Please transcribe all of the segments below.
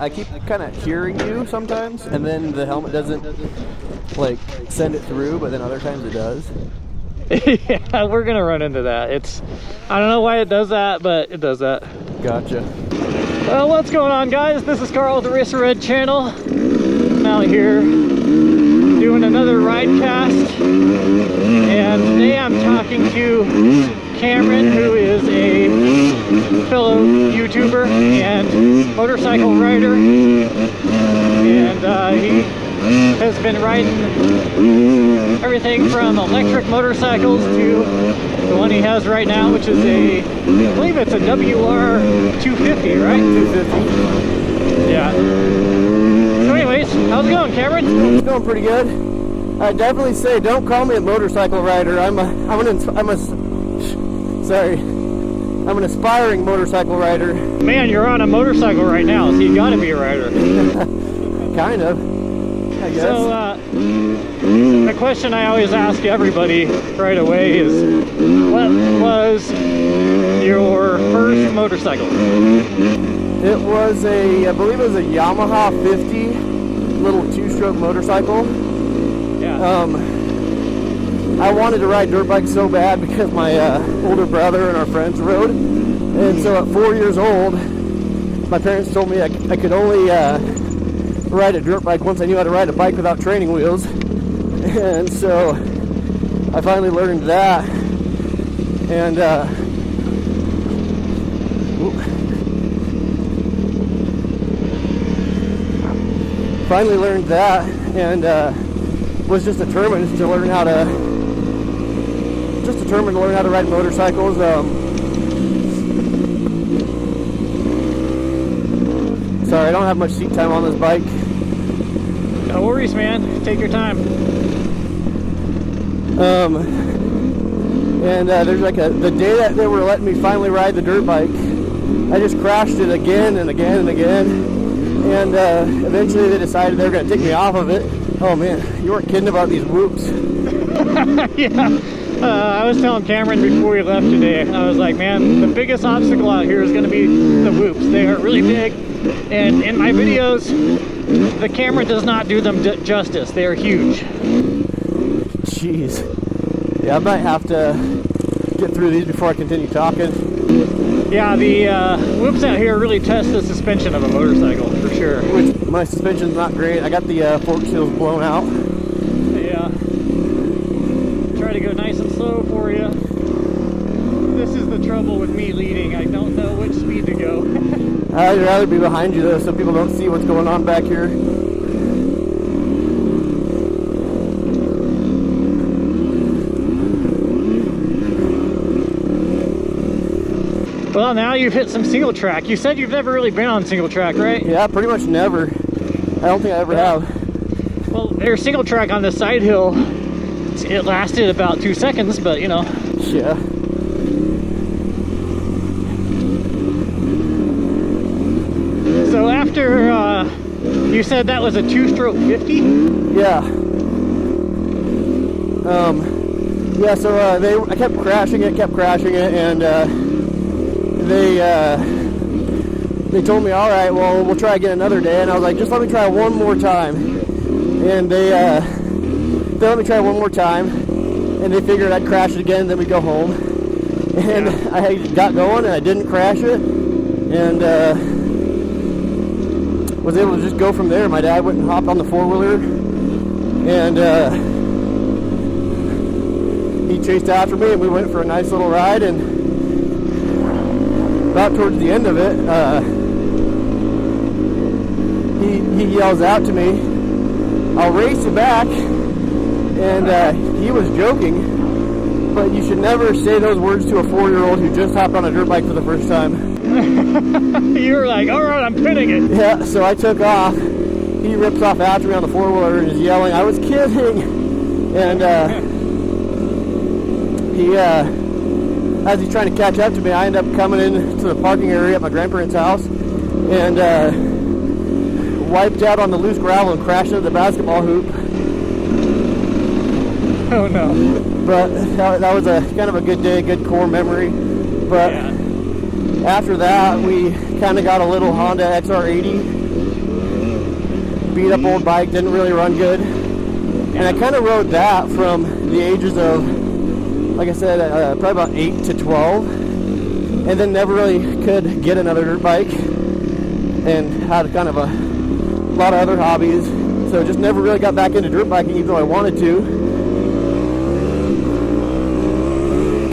I keep kind of hearing you sometimes, and then the helmet doesn't like send it through, but then other times it does. Yeah, we're gonna run into that. I don't know why it does that, but it does that. Gotcha. Well, what's going on, guys? This is Carl with the RacerRed channel. I'm out here doing another Ridecast, and today I'm talking to Camron, who is a fellow YouTuber and motorcycle rider, and he has been riding everything from electric motorcycles to the one he has right now, which is I believe it's a WR 250, right? 250. Yeah. So anyways, how's it going, Cameron? It's going pretty good. I definitely say don't call me a motorcycle rider. I'm an aspiring motorcycle rider. Man, you're on a motorcycle right now, so you gotta be a rider. Kind of, I guess. So, the question I always ask everybody right away is, what was your first motorcycle? It was I believe it was a Yamaha 50 little two-stroke motorcycle. Yeah. I wanted to ride dirt bikes so bad because my older brother and our friends rode, and so at 4 years old, my parents told me I could only ride a dirt bike once I knew how to ride a bike without training wheels, and so I finally learned that, and was just determined to learn how to ride motorcycles. Sorry, I don't have much seat time on this bike. No worries, man. Take your time. There's like the day that they were letting me finally ride the dirt bike, I just crashed it again and again and again, and eventually they decided they were going to take me off of it. Oh man, you weren't kidding about these whoops. Yeah. I was telling Cameron before we left today, I was like, man, the biggest obstacle out here is going to be the whoops. They are really big, and in my videos, the camera does not do them justice. They are huge. Jeez. Yeah, I might have to get through these before I continue talking. Yeah, the whoops out here really test the suspension of a motorcycle, for sure. Which, my suspension's not great. I got the fork seals blown out. Yeah. Try to go nice and slow for you. This is the trouble with me leading. I don't know which speed to go. I'd rather be behind you though, so people don't see what's going on back here. Well, now you've hit some single track. You said you've never really been on single track, right? Yeah, pretty much never. I don't think I ever have. Well, there's single track on this side hill. It lasted about 2 seconds, but you know. Yeah. So after you said that was a two-stroke 50? Yeah. Yeah, so I kept crashing it, and they told me, all right, well, we'll try again another day, and I was like, just let me try one more time, and they let me try one more time, and they figured I'd crash it again, then we'd go home, and yeah. I got going, and I didn't crash it, and was able to just go from there. My dad went and hopped on the four-wheeler, and he chased after me, and we went for a nice little ride, and about towards the end of it, he yells out to me, "I'll race you back," and he was joking, but you should never say those words to a 4-year-old who just hopped on a dirt bike for the first time. You were like, all right, I'm pinning it. Yeah, so I took off. He rips off after me on the four-wheeler and is yelling, "I was kidding!" And as he's trying to catch up to me, I end up coming into the parking area at my grandparents' house and wiped out on the loose gravel and crashed into the basketball hoop. Oh no. But that was a kind of a good day, good core memory. But after that, we kind of got a little Honda XR80 beat up old bike, didn't really run good. And I kind of rode that from the ages of, like I said, probably about 8 to 12. And then never really could get another dirt bike. And had kind of a lot of other hobbies. So just never really got back into dirt biking even though I wanted to.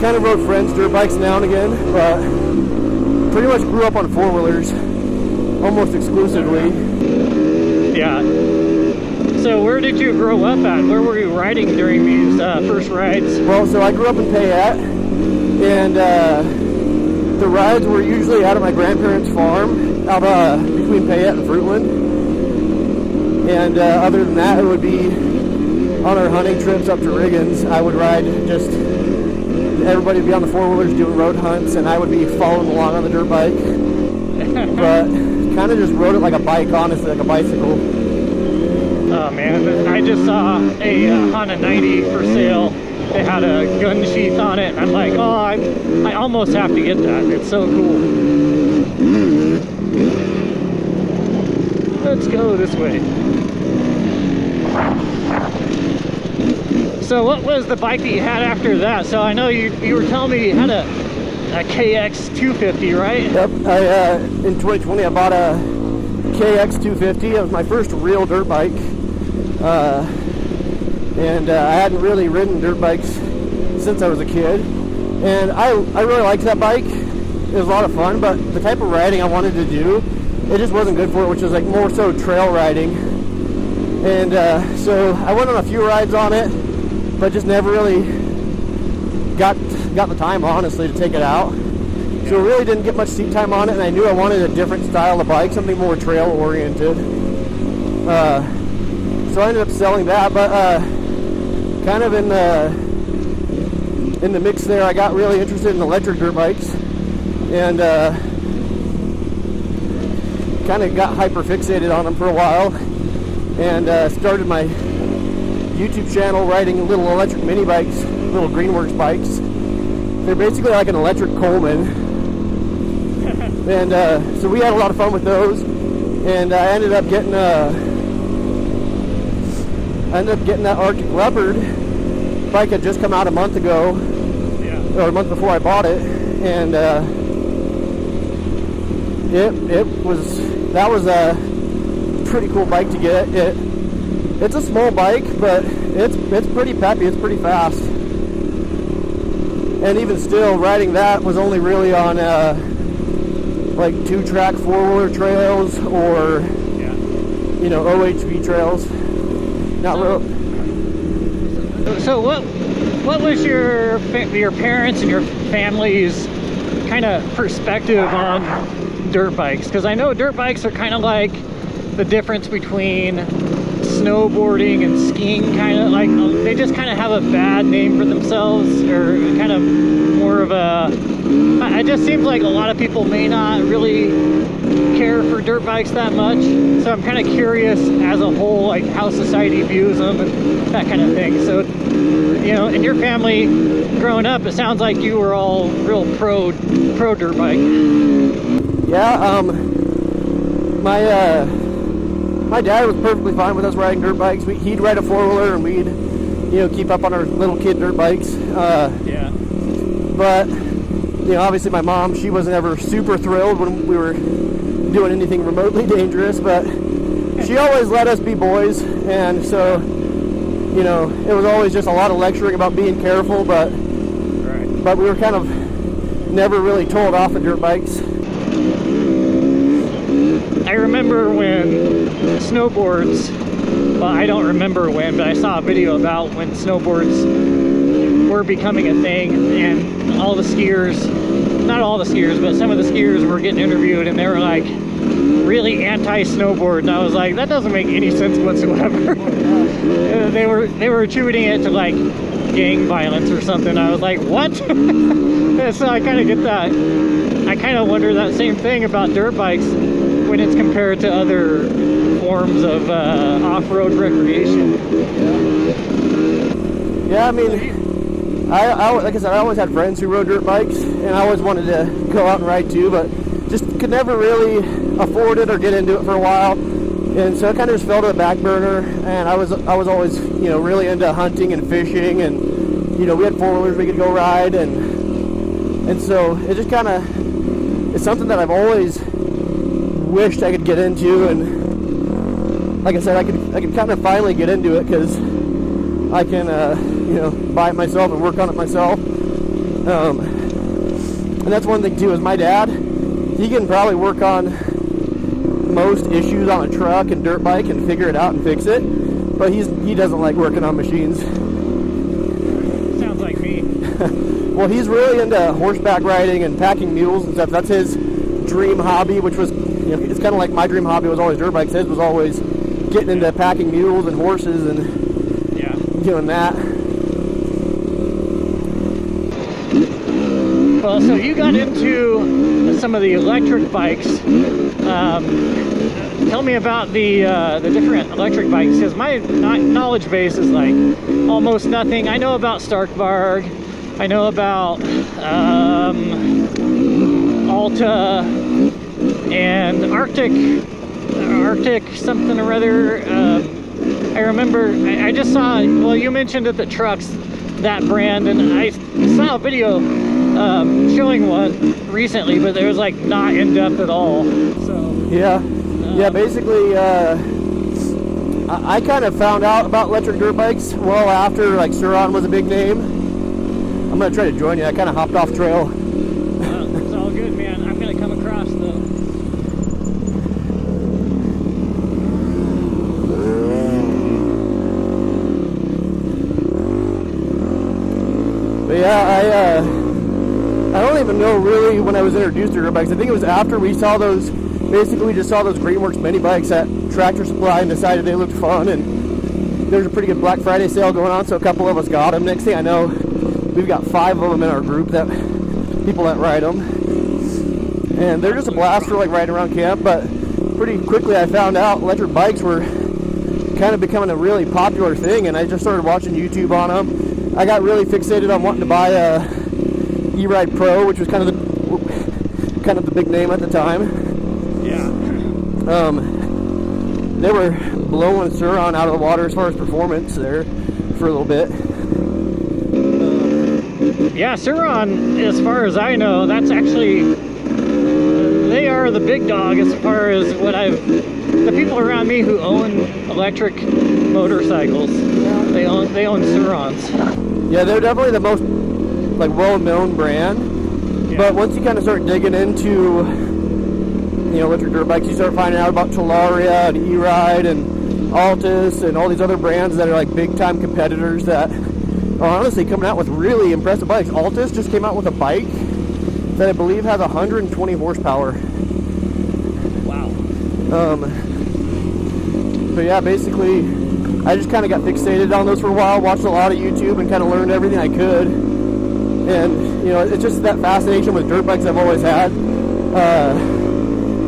Kind of rode friends' dirt bikes now and again, but pretty much grew up on four-wheelers almost exclusively. Yeah. So where did you grow up at? Where were you riding during these first rides? Well, so I grew up in Payette, and the rides were usually out at my grandparents' farm, out between Payette and Fruitland. And other than that, it would be on our hunting trips up to Riggins. I would ride just, everybody would be on the four-wheelers doing road hunts, and I would be following along on the dirt bike. But kind of just rode it like a bike, honestly, like a bicycle. Oh man, I just saw a Honda 90 for sale. It had a gun sheath on it, and I'm like, oh, I almost have to get that. It's so cool. Let's go this way. So what was the bike that you had after that? So I know you were telling me you had a KX 250, right? Yep, in 2020 I bought a KX 250. It was my first real dirt bike. And I hadn't really ridden dirt bikes since I was a kid. And I really liked that bike. It was a lot of fun, but the type of riding I wanted to do, it just wasn't good for it, which was like more so trail riding. And so I went on a few rides on it, but just never really got the time, honestly, to take it out. So really didn't get much seat time on it, and I knew I wanted a different style of bike, something more trail oriented. So I ended up selling that, but kind of in the mix there, I got really interested in electric dirt bikes, and kind of got hyper fixated on them for a while, and started my YouTube channel riding little electric mini bikes, little Greenworks bikes. They're basically like an electric Coleman. And so we had a lot of fun with those, and I ended up getting that Arctic Leopard bike had just come out a month ago, or a month before I bought it, and that was a pretty cool bike to get. It's a small bike, but it's pretty peppy. It's pretty fast, and even still, riding that was only really on like 2-track four-wheeler trails or OHV trails. Not real. So what was your parents and your family's kind of perspective on dirt bikes? Because I know dirt bikes are kind of like the difference between snowboarding and skiing, kind of like they just kind of have a bad name for themselves, or kind of more of a, it just seems like a lot of people may not really care for dirt bikes that much. So I'm kind of curious as a whole, like how society views them and that kind of thing. So, in your family growing up, it sounds like you were all real pro dirt bike. Yeah, my dad was perfectly fine with us riding dirt bikes. He'd ride a four-wheeler and we'd, keep up on our little kid dirt bikes. Yeah. But, obviously my mom, she wasn't ever super thrilled when we were doing anything remotely dangerous, but she always let us be boys, and so, it was always just a lot of lecturing about being careful, but we were kind of never really told off of dirt bikes. I remember when snowboards, well, I don't remember when, but I saw a video about when snowboards were becoming a thing, and all the skiers, not all the skiers, but some of the skiers were getting interviewed, and they were like really anti-snowboard, and I was like, that doesn't make any sense whatsoever. they were attributing it to like gang violence or something. I was like, what? So I kind of get that. I kind of wonder that same thing about dirt bikes when it's compared to other forms of off-road recreation. Yeah, I mean, I like I said, I always had friends who rode dirt bikes, and I always wanted to go out and ride too, but just could never really afford it or get into it for a while. And so I kind of just fell to the back burner, and I was always, you know, really into hunting and fishing, and, you know, we had 4-wheelers we could go ride, and so it just kind of, it's something that I've always wished I could get into, and like I said, I could kind of finally get into it, because I can, you know, buy it myself and work on it myself. And that's one thing too, is my dad, he can probably work on most issues on a truck and dirt bike and figure it out and fix it, but he doesn't like working on machines. Sounds like me. Well, he's really into horseback riding and packing mules and stuff. That's his dream hobby, which was, you know, it's kind of like my dream hobby was always dirt bikes. His was always getting into packing mules and horses and doing that. Well, so you got into some of the electric bikes. Tell me about the different electric bikes, because my knowledge base is like almost nothing. I know about Starkvarg, I know about Alta and Arctic something or other. I remember I just saw, well, you mentioned at the trucks that brand, and I saw a video showing one recently, but it was like not in depth at all. So yeah, basically I kind of found out about electric dirt bikes well after like Sur-Ron was a big name. I'm gonna try to join you. I kind of hopped off trail. It's all good, man. I'm gonna come across though. But yeah, I don't even know really when I was introduced to dirt bikes. I think it was after we saw those, basically we just saw those Greenworks mini bikes at Tractor Supply and decided they looked fun, and there's a pretty good Black Friday sale going on, so a couple of us got them. Next thing I know, we've got 5 of them in our group, that people that ride them, and they're just a blast for like riding around camp. But pretty quickly I found out electric bikes were kind of becoming a really popular thing, and I just started watching YouTube on them. I got really fixated on wanting to buy a E-Ride Pro, which was kind of the big name at the time. Yeah. They were blowing Sur-Ron out of the water as far as performance there for a little bit. Yeah, Sur-Ron, as far as I know, that's actually, they are the big dog as far as the people around me who own electric motorcycles, they own Sur-Rons. Yeah, they're definitely the most like well-known brand. Yeah. But once you kind of start digging into, you know, electric dirt bikes, you start finding out about Talaria and E-Ride and Altus and all these other brands that are like big-time competitors that are honestly coming out with really impressive bikes. Altus just came out with a bike that I believe has 120 horsepower. Wow. But yeah, basically, I just kind of got fixated on those for a while, watched a lot of YouTube and kind of learned everything I could. And, you know, it's just that fascination with dirt bikes I've always had.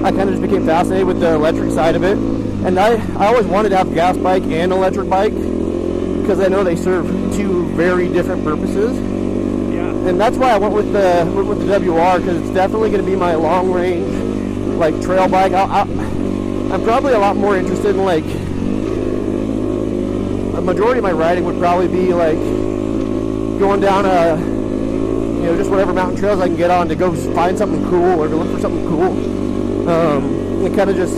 I kind of just became fascinated with the electric side of it. And I always wanted to have a gas bike and electric bike, because I know they serve 2 very different purposes. Yeah. And that's why I went with the WR, because it's definitely going to be my long range, like, trail bike. I'm probably a lot more interested in, like, a majority of my riding would probably be like going down you know, just whatever mountain trails I can get on to go find something cool or to look for something cool. And kind of just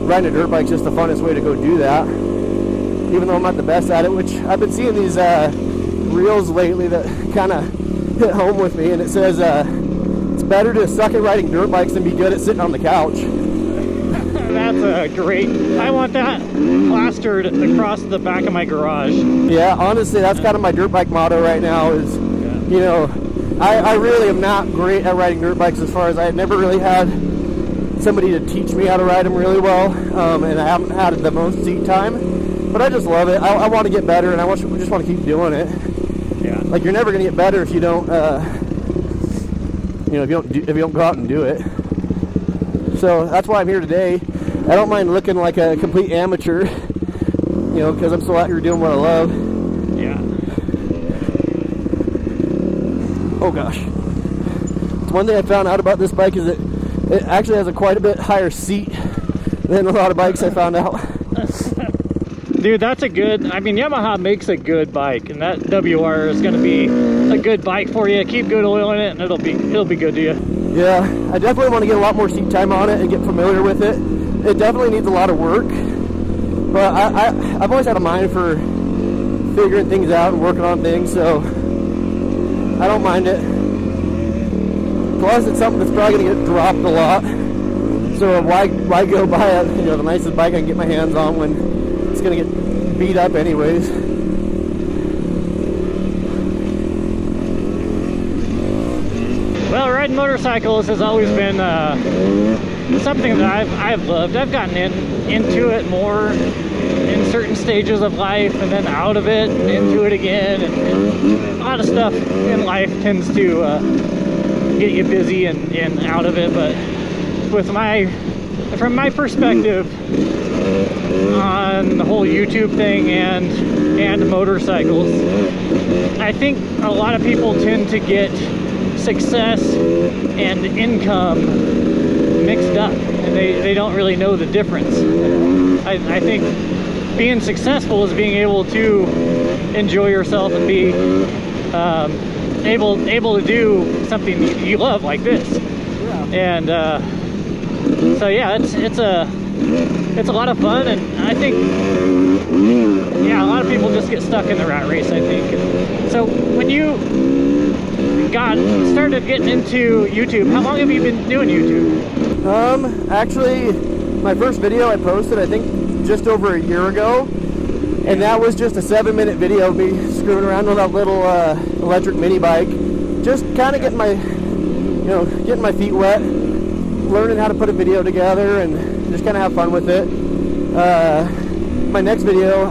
riding a dirt bike's just the funnest way to go do that. Even though I'm not the best at it, which I've been seeing these reels lately that kind of hit home with me, and it says it's better to suck at riding dirt bikes than be good at sitting on the couch. That's a great, I want that plastered across the back of my garage. Yeah, honestly, that's kind of my dirt bike motto right now is, you know, I really am not great at riding dirt bikes, as far as I never really had somebody to teach me how to ride them really well, and I haven't had the most seat time, but I just love it. I want to get better, and I just want to keep doing it. Yeah. Like, you're never going to get better if you don't, you know, if you don't go out and do it. So that's why I'm here today. I don't mind looking like a complete amateur, you know, because I'm still out here doing what I love. Yeah. Oh gosh. One thing I found out about this bike is it actually has a quite a bit higher seat than a lot of bikes I found out. Dude, that's a good, I mean, Yamaha makes a good bike, and that WR is going to be a good bike for you. Keep good oil in it, and it'll be good to you. Yeah, I definitely want to get a lot more seat time on it and get familiar with it. It definitely needs a lot of work, but I've always had a mind for figuring things out and working on things, so I don't mind it. Plus, it's something that's probably going to get dropped a lot, so why go buy a, the nicest bike I can get my hands on when it's going to get beat up anyways. Well, riding motorcycles has always been something that I've loved. I've gotten into it more in certain stages of life, and then out of it, and into it again, and a lot of stuff in life tends to get you busy and out of it. But from my perspective on the whole YouTube thing and motorcycles, I think a lot of people tend to get success and income mixed up, and they don't really know the difference. I think being successful is being able to enjoy yourself and be able to do something you love, like this. And so yeah, it's a lot of fun, and I think, yeah, a lot of people just get stuck in the rat race, I think. So when you started getting into YouTube, how long have you been doing YouTube? Actually, my first video I posted, I think, just over a year ago, and that was just a 7-minute video of me screwing around with that little electric mini bike, just kind of getting my feet wet, learning how to put a video together, and just kind of have fun with it. My next video,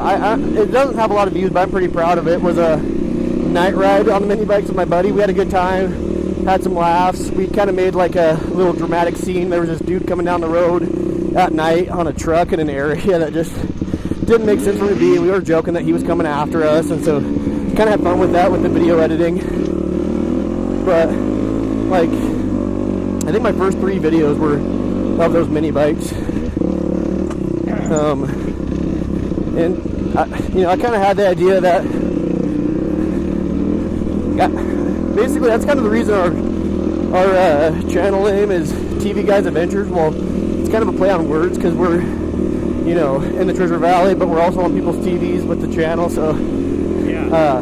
it doesn't have a lot of views, but I'm pretty proud of it, was a night ride on the mini bikes with my buddy. We had a good time, had some laughs. We kind of made like a little dramatic scene. There was this dude coming down the road at night on a truck in an area that just didn't make sense for him to be. We were joking that he was coming after us, and so kind of had fun with that with the video editing. But like, I think my first 3 videos were of those mini bikes. And I kind of had the idea that basically that's kind of the reason our channel name is TV Guys Adventures. Well, it's kind of a play on words because we're in the Treasure Valley, but we're also on people's TVs with the channel. So yeah.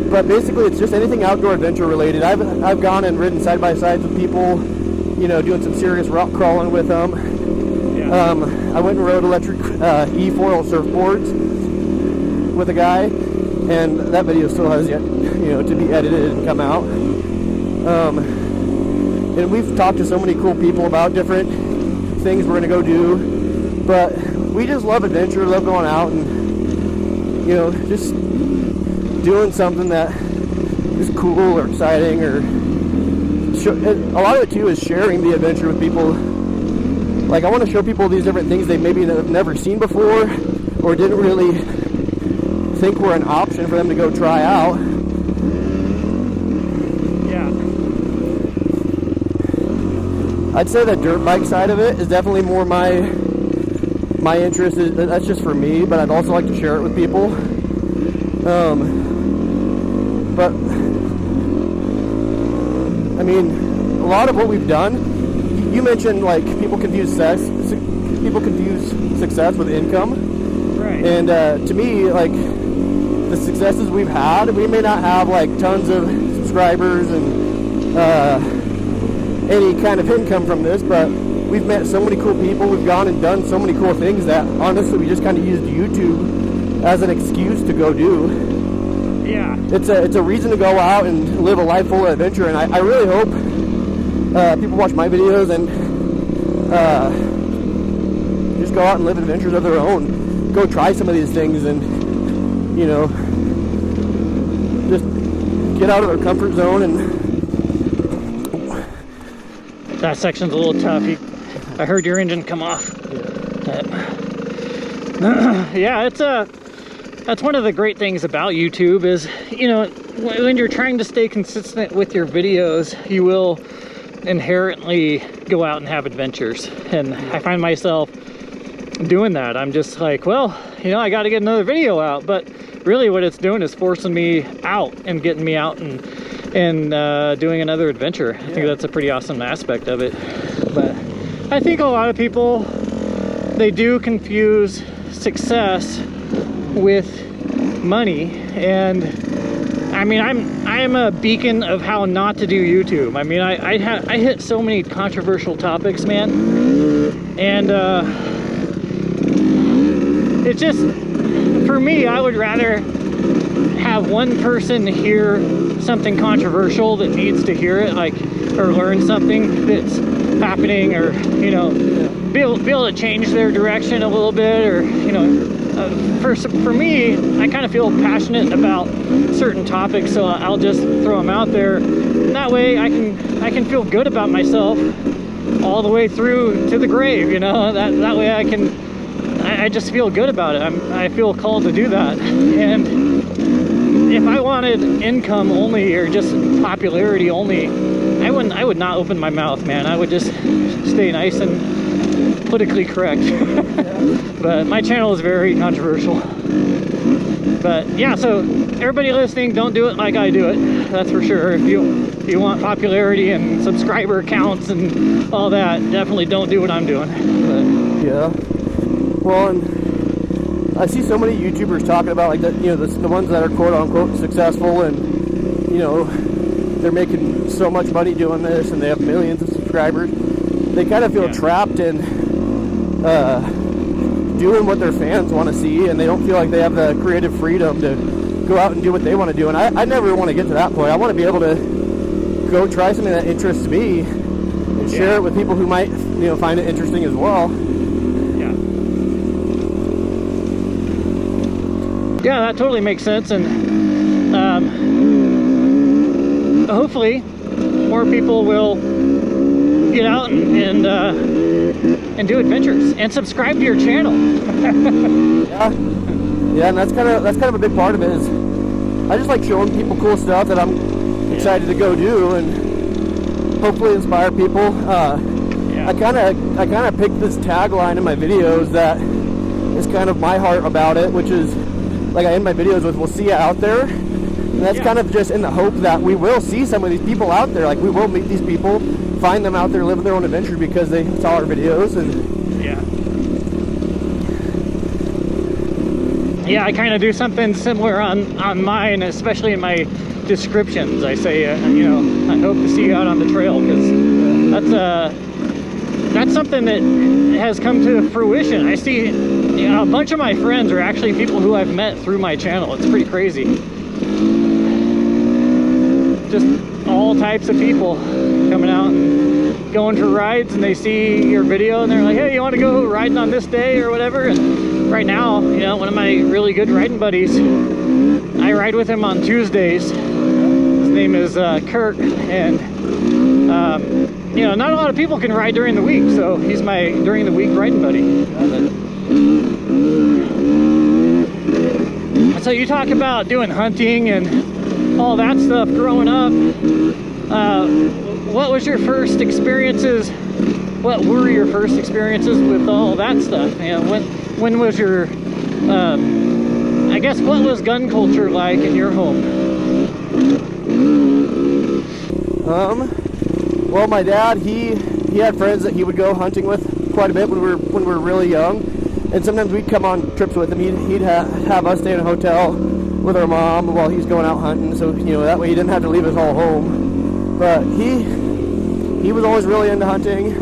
But basically it's just anything outdoor adventure related. I've gone and ridden side by side with people, doing some serious rock crawling with them. Yeah. I went and rode electric e-foil surfboards with a guy, and that video still has yet to be edited and come out. And we've talked to so many cool people about different things we're gonna go do, but we just love adventure, love going out and just doing something that is cool or exciting, or a lot of it too is sharing the adventure with people. Like, I want to show people these different things they maybe have never seen before, or didn't really think were an option for them to go try out. Yeah. I'd say the dirt bike side of it is definitely more my interest. That's just for me, but I'd also like to share it with people. But I mean, a lot of what we've done, you mentioned, like, people confuse success with income. Right. And to me, like, the successes we've had, we may not have like tons of subscribers and any kind of income from this, but we've met so many cool people. We've gone and done so many cool things that honestly we just kind of used YouTube as an excuse to go do. Yeah. It's a reason to go out and live a life full of adventure, and I really hope people watch my videos and just go out and live adventures of their own. Go try some of these things and, just get out of their comfort zone. And that section's a little tough. I heard your engine come off. Yeah, that's one of the great things about YouTube is, when you're trying to stay consistent with your videos, you will inherently go out and have adventures. And I find myself doing that. I'm just like, well, you know, I got to get another video out. But really what it's doing is forcing me out and getting me out and doing another adventure. I think that's a pretty awesome aspect of it. But I think a lot of people, they do confuse success with money. And I mean, I'm a beacon of how not to do YouTube. I mean, I hit so many controversial topics, man, and it's just, for me, I would rather have one person hear something controversial that needs to hear it, like, or learn something that's happening, or, you know, be able to change their direction a little bit, or, you know, for me, I kind of feel passionate about certain topics, so I'll just throw them out there. And that way I can feel good about myself all the way through to the grave, you know. That way I just feel good about it. I feel called to do that. And if I wanted income only or just popularity only, I would not open my mouth, man. I would just stay nice and politically correct. But my channel is very controversial. But yeah, so everybody listening, don't do it like I do it. That's for sure. If you want popularity and subscriber counts and all that, definitely don't do what I'm doing. But yeah. Well, and I see so many YouTubers talking about, like, that, you know, the ones that are quote unquote successful, and, you know, they're making so much money doing this and they have millions of subscribers. They kind of feel trapped in doing what their fans want to see, and they don't feel like they have the creative freedom to go out and do what they want to do. And I never want to get to that point. I want to be able to go try something that interests me and share it with people who might, you know, find it interesting as well. Yeah, that totally makes sense. And hopefully more people will get out and do adventures and subscribe to your channel. yeah, and that's kind of a big part of it. Is I just like showing people cool stuff that I'm excited to go do, and hopefully inspire people. I kind of picked this tagline in my videos that is kind of my heart about it, which is, like, I end my videos with, "We'll see you out there." And that's kind of just in the hope that we will see some of these people out there. Like, we will meet these people, find them out there living their own adventure because they saw our videos. And yeah, I kind of do something similar on mine, especially in my descriptions. I say, you know, I hope to see you out on the trail, because that's something that has come to fruition. I see, you know, a bunch of my friends are actually people who I've met through my channel. It's pretty crazy. Just all types of people coming out and going for rides, and they see your video and they're like, "Hey, you want to go riding on this day or whatever?" And right now, you know, one of my really good riding buddies, I ride with him on Tuesdays. His name is Kurt, and you know, not a lot of people can ride during the week, so he's my during the week riding buddy. So you talk about doing hunting and all that stuff growing up. What was your first experiences? What were your first experiences with all that stuff? You know, when was your I guess, what was gun culture like in your home? Well, my dad, he had friends that he would go hunting with quite a bit when we were really young, and sometimes we'd come on trips with him. He'd have us stay in a hotel with our mom while he's going out hunting, so, you know, that way he didn't have to leave us all home. But he was always really into hunting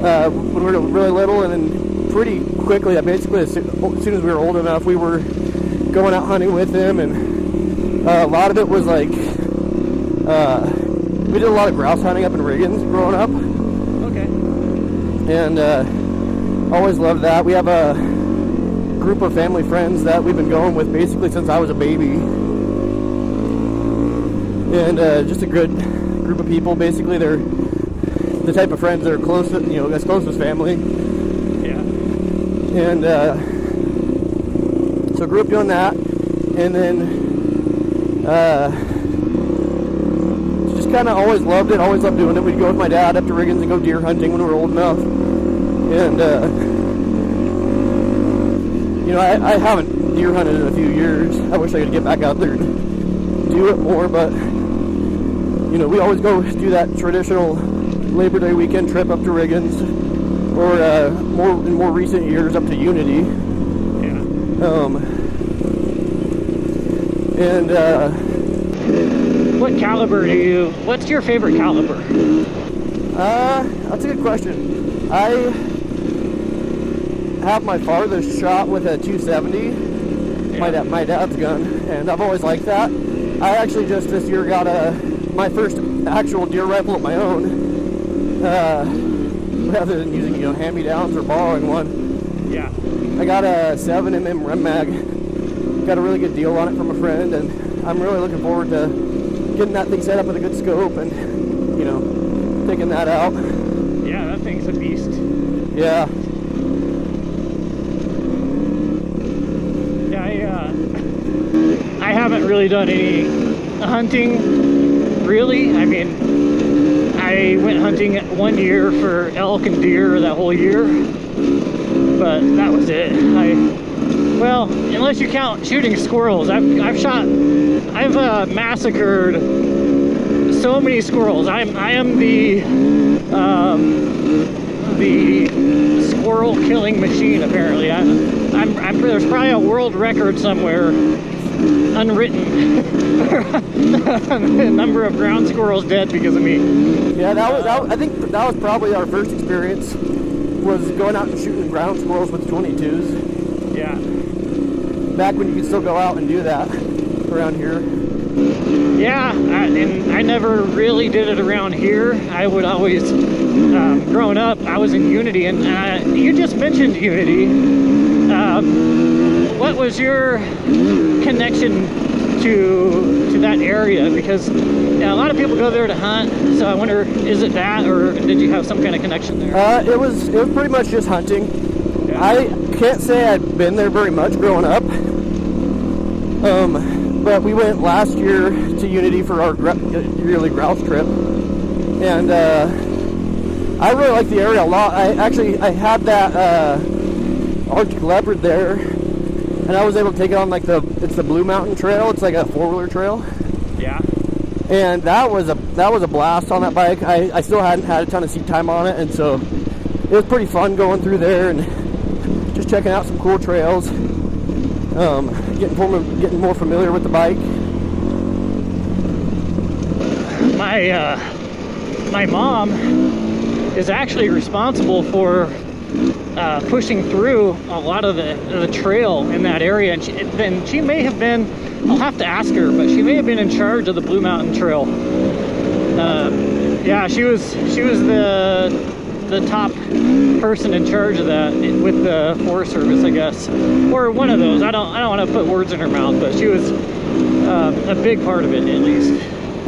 when we were really little, and then pretty quickly, basically as soon as we were old enough, we were going out hunting with him, and a lot of it was like we did a lot of grouse hunting up in Riggins growing up. Okay. And always loved that. We have a group of family friends that we've been going with basically since I was a baby, and just a good group of people. Basically, they're the type of friends that are close, you know, as close as family. Yeah. And so grew up doing that, and then just kind of always loved it. Always loved doing it. We'd go with my dad up to Riggins and go deer hunting when we were old enough, and you know, I haven't deer hunted in a few years. I wish I could get back out there and do it more, but you know, we always go do that traditional Labor Day weekend trip up to Riggins, or in more recent years up to Unity. What caliber what's your favorite caliber? That's a good question. I have my farthest shot with a 270, my dad's gun, and I've always liked that. I actually just this year got my first actual deer rifle of my own, rather than using, you know, hand-me-downs or borrowing one. Yeah. I got a 7mm Rem Mag. Got a really good deal on it from a friend, and I'm really looking forward to getting that thing set up with a good scope and, you know, taking that out. Yeah, that thing's a beast. Yeah. Yeah, I haven't really done any hunting, really. I mean, I went hunting 1 year for elk and deer that whole year, but that was it. Well, unless you count shooting squirrels, I've massacred so many squirrels. I am the squirrel killing machine. Apparently, there's probably a world record somewhere, unwritten, the number of ground squirrels dead because of me. Yeah, I think that was probably our first experience, was going out and shooting ground squirrels with 22s. Yeah. Back when you could still go out and do that around here. Yeah, and I never really did it around here. I would always, growing up, I was in Unity, and you just mentioned Unity. What was your connection to that area? Because a lot of people go there to hunt, so I wonder, is it that, or did you have some kind of connection there? It was pretty much just hunting. Yeah. I can't say I'd been there very much growing up. But we went last year to Unity for our yearly grouse trip, and I really like the area a lot. I had that Arctic leopard there, and I was able to take it on like it's the Blue Mountain Trail. It's like a 4-wheeler trail. Yeah. And that was a blast on that bike. I still hadn't had a ton of seat time on it, and so it was pretty fun going through there and just checking out some cool trails. Getting more familiar with the bike. My mom is actually responsible for pushing through a lot of the trail in that area, and she may have been, I'll have to ask her, but she may have been in charge of the Blue Mountain Trail. Yeah, she was the top person in charge of that with the Forest Service, I guess, or one of those. I don't want to put words in her mouth, but she was a big part of it, at least.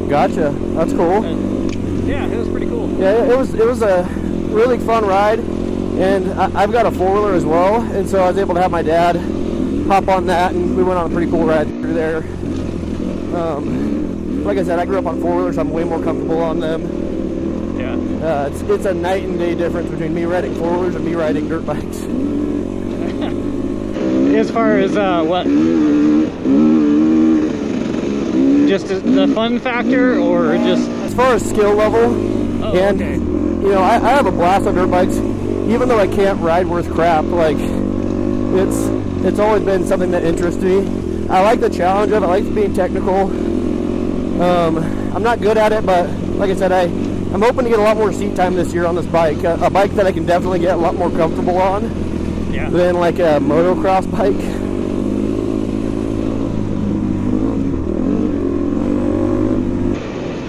Gotcha. That's cool. Yeah, it was pretty cool. Yeah, it was a really fun ride, and I've got a 4-wheeler as well, and so I was able to have my dad hop on that, and we went on a pretty cool ride through there. Like I said, I grew up on 4-wheelers, so I'm way more comfortable on them. Yeah. It's a night and day difference between me riding 4-wheelers and me riding dirt bikes. As far as what? Just the fun factor, or just as far as skill level? Oh, and okay. You know, I have a blast on dirt bikes, even though I can't ride worth crap. Like, it's always been something that interests me. I like the challenge of it. I like being technical. I'm not good at it, but like I said, I'm hoping to get a lot more seat time this year on this bike. A bike that I can definitely get a lot more comfortable on than like a motocross bike.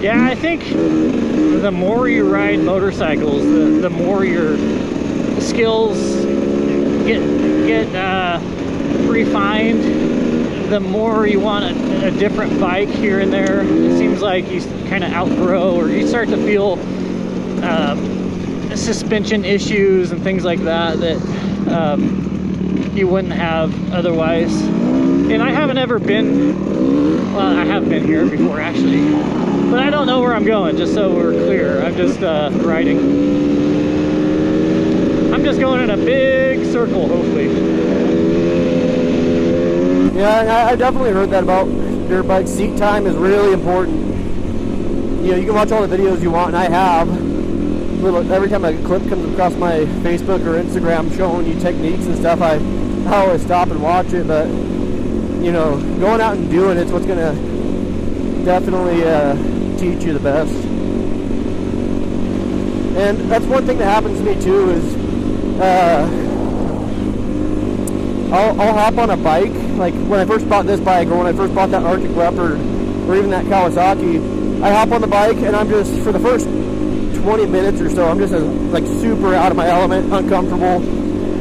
Yeah, I think the more you ride motorcycles, the more your skills get refined, the more you want a different bike here and there. It seems like you kind of outgrow, or you start to feel suspension issues and things like that you wouldn't have otherwise. And I haven't ever been, well, I have been here before actually, but I don't know where I'm going, just so we're clear. I'm just riding. I'm just going in a big circle, hopefully. Yeah, and I definitely heard that about dirt bikes. Seat time is really important. You know, you can watch all the videos you want, and I have. Every time a clip comes across my Facebook or Instagram showing you techniques and stuff, I always stop and watch it. But you know, going out and doing it's what's gonna definitely teach you the best. And that's one thing that happens to me too is I'll hop on a bike. Like when I first bought this bike, or when I first bought that Arctic Leopard, or even that Kawasaki, I hop on the bike and I'm just, for the first 20 minutes or so, I'm just like super out of my element, uncomfortable,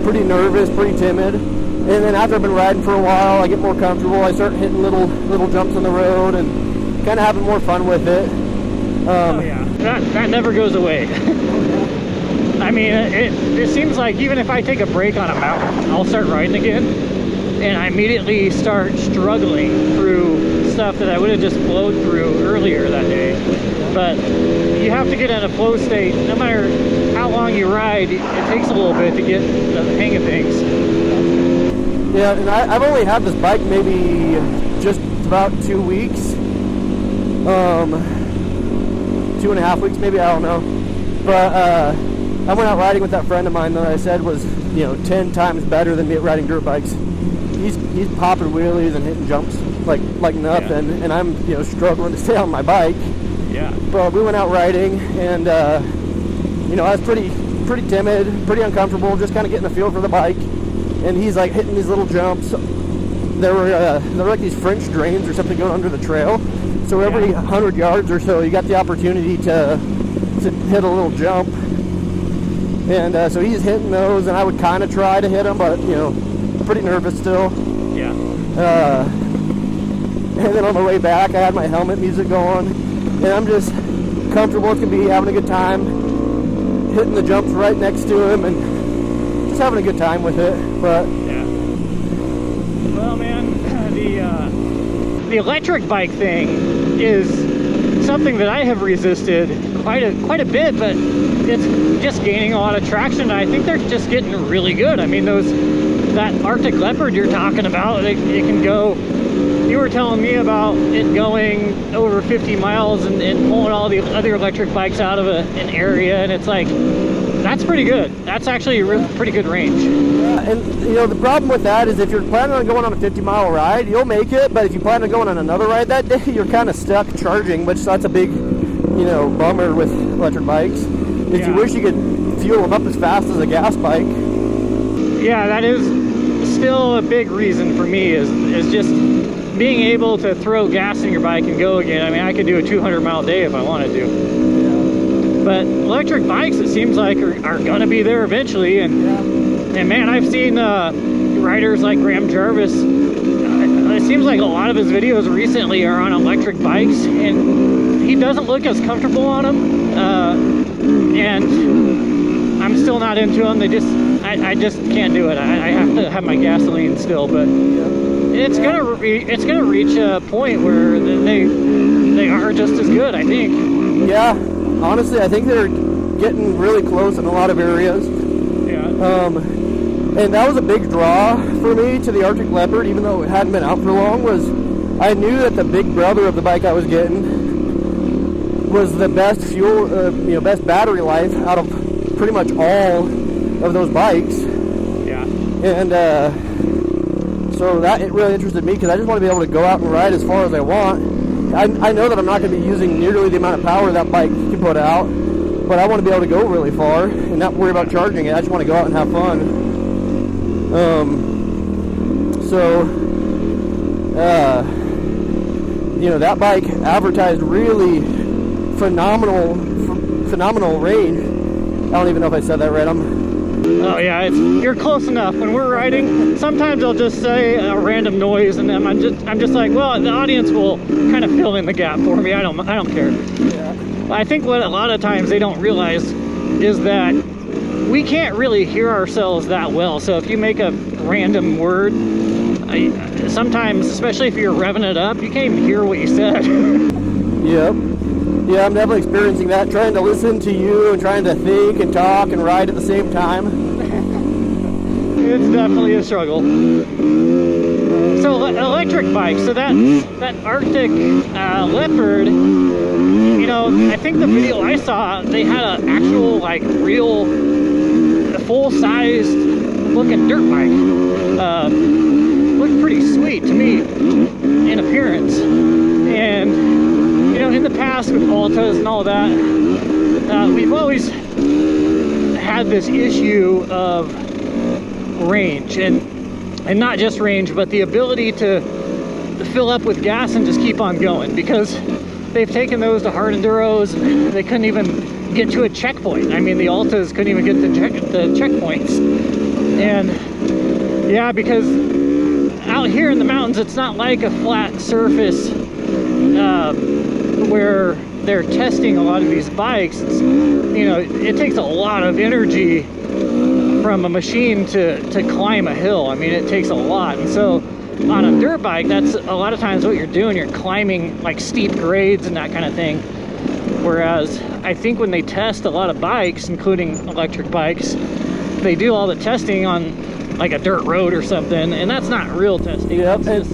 pretty nervous, pretty timid. And then after I've been riding for a while, I get more comfortable. I start hitting little jumps on the road and kind of having more fun with it. Oh yeah, that never goes away. I mean, it seems like even if I take a break on a mountain, I'll start riding again, and I immediately start struggling through stuff that I would have just flowed through earlier that day. But you have to get in a flow state. No matter how long you ride, it takes a little bit to get the hang of things. Yeah, and I've only had this bike maybe just about 2 weeks. 2.5 weeks maybe, I don't know. But I went out riding with that friend of mine that I said was, you know, 10 times better than me at riding dirt bikes. He's popping wheelies and hitting jumps like nothing, yeah. And I'm, you know, struggling to stay on my bike. Yeah. But we went out riding, and you know, I was pretty timid, pretty uncomfortable, just kind of getting a feel for the bike. And he's like hitting these little jumps. There were like these French drains or something going under the trail. So every 100 yards or so, you got the opportunity to hit a little jump. And so he's hitting those, and I would kind of try to hit them, but you know, pretty nervous still. Yeah. And then on the way back, I had my helmet music going, and I'm just comfortable as can be, having a good time, hitting the jumps right next to him, and just having a good time with it. But yeah. Well, man, the electric bike thing is something that I have resisted quite a bit, but it's just gaining a lot of traction. I think they're just getting really good. I mean, that Arctic Leopard you're talking about, it can go. You were telling me about it going over 50 miles and pulling all the other electric bikes out of an area, and it's like, that's pretty good. That's actually a pretty good range. And you know, the problem with that is if you're planning on going on a 50-mile ride, you'll make it, but if you plan on going on another ride that day, you're kind of stuck charging, which that's a big, you know, bummer with electric bikes. Is you wish you could fuel them up as fast as a gas bike. Yeah, that is still a big reason for me, is just being able to throw gas in your bike and go again. I mean, I could do a 200-mile day if I wanted to. But electric bikes, it seems like, are going to be there eventually. And man, I've seen riders like Graham Jarvis. It seems like a lot of his videos recently are on electric bikes, and he doesn't look as comfortable on them. And I'm still not into them. I just can't do it. I have to have my gasoline still, but it's gonna reach a point where they are just as good, I think. Yeah. Honestly, I think they're getting really close in a lot of areas. Yeah. And that was a big draw for me to the Arctic Leopard, even though it hadn't been out for long, was I knew that the big brother of the bike I was getting was the best fuel, you know, best battery life out of pretty much all of those bikes. Yeah. And so that it really interested me, because I just want to be able to go out and ride as far as I want. I know that I'm not going to be using nearly the amount of power that bike can put out, but I want to be able to go really far and not worry about charging it. I just want to go out and have fun. You know, that bike advertised really phenomenal range. I don't even know if I said that right. Oh yeah, you're close enough. When we're riding, sometimes I'll just say a random noise, and then I'm just like, well, the audience will kind of fill in the gap for me. I don't care. Yeah. I think what a lot of times they don't realize is that we can't really hear ourselves that well. So if you make a random word, sometimes, especially if you're revving it up, you can't even hear what you said. Yep. Yeah, I'm definitely experiencing that, trying to listen to you and trying to think and talk and ride at the same time. It's definitely a struggle. So electric bikes, so that Arctic Leopard, you know, I think the video I saw, they had an actual, like, real full-sized looking dirt bike. Looked pretty sweet to me in appearance. And, you know, in the past with Altas and all that, we've always had this issue of range, and not just range, but the ability to fill up with gas and just keep on going, because they've taken those to hard enduros. They couldn't even get to a checkpoint. I mean, the Altas couldn't even get the checkpoints. And yeah, because out here in the mountains, it's not like a flat surface where they're testing a lot of these bikes. It's, you know, it takes a lot of energy from a machine to climb a hill. I mean, it takes a lot. And so on a dirt bike, that's a lot of times what you're doing. You're climbing like steep grades and that kind of thing. Whereas I think when they test a lot of bikes, including electric bikes, they do all the testing on like a dirt road or something, and that's not real testing. Yep, and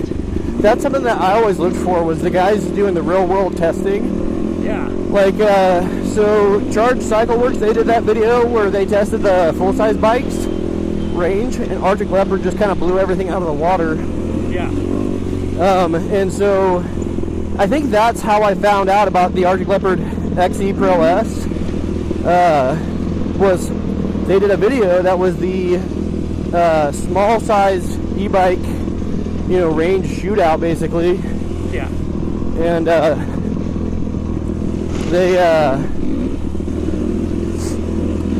that's something that I always looked for, was the guys doing the real world testing. Yeah. Like, so Charge Cycle Works, they did that video where they tested the full-size bikes range, and Arctic Leopard just kind of blew everything out of the water. Yeah. And so I think that's how I found out about the Arctic Leopard XE Pro S. Was they did a video that was the small size e-bike, you know, range shootout basically. Yeah. And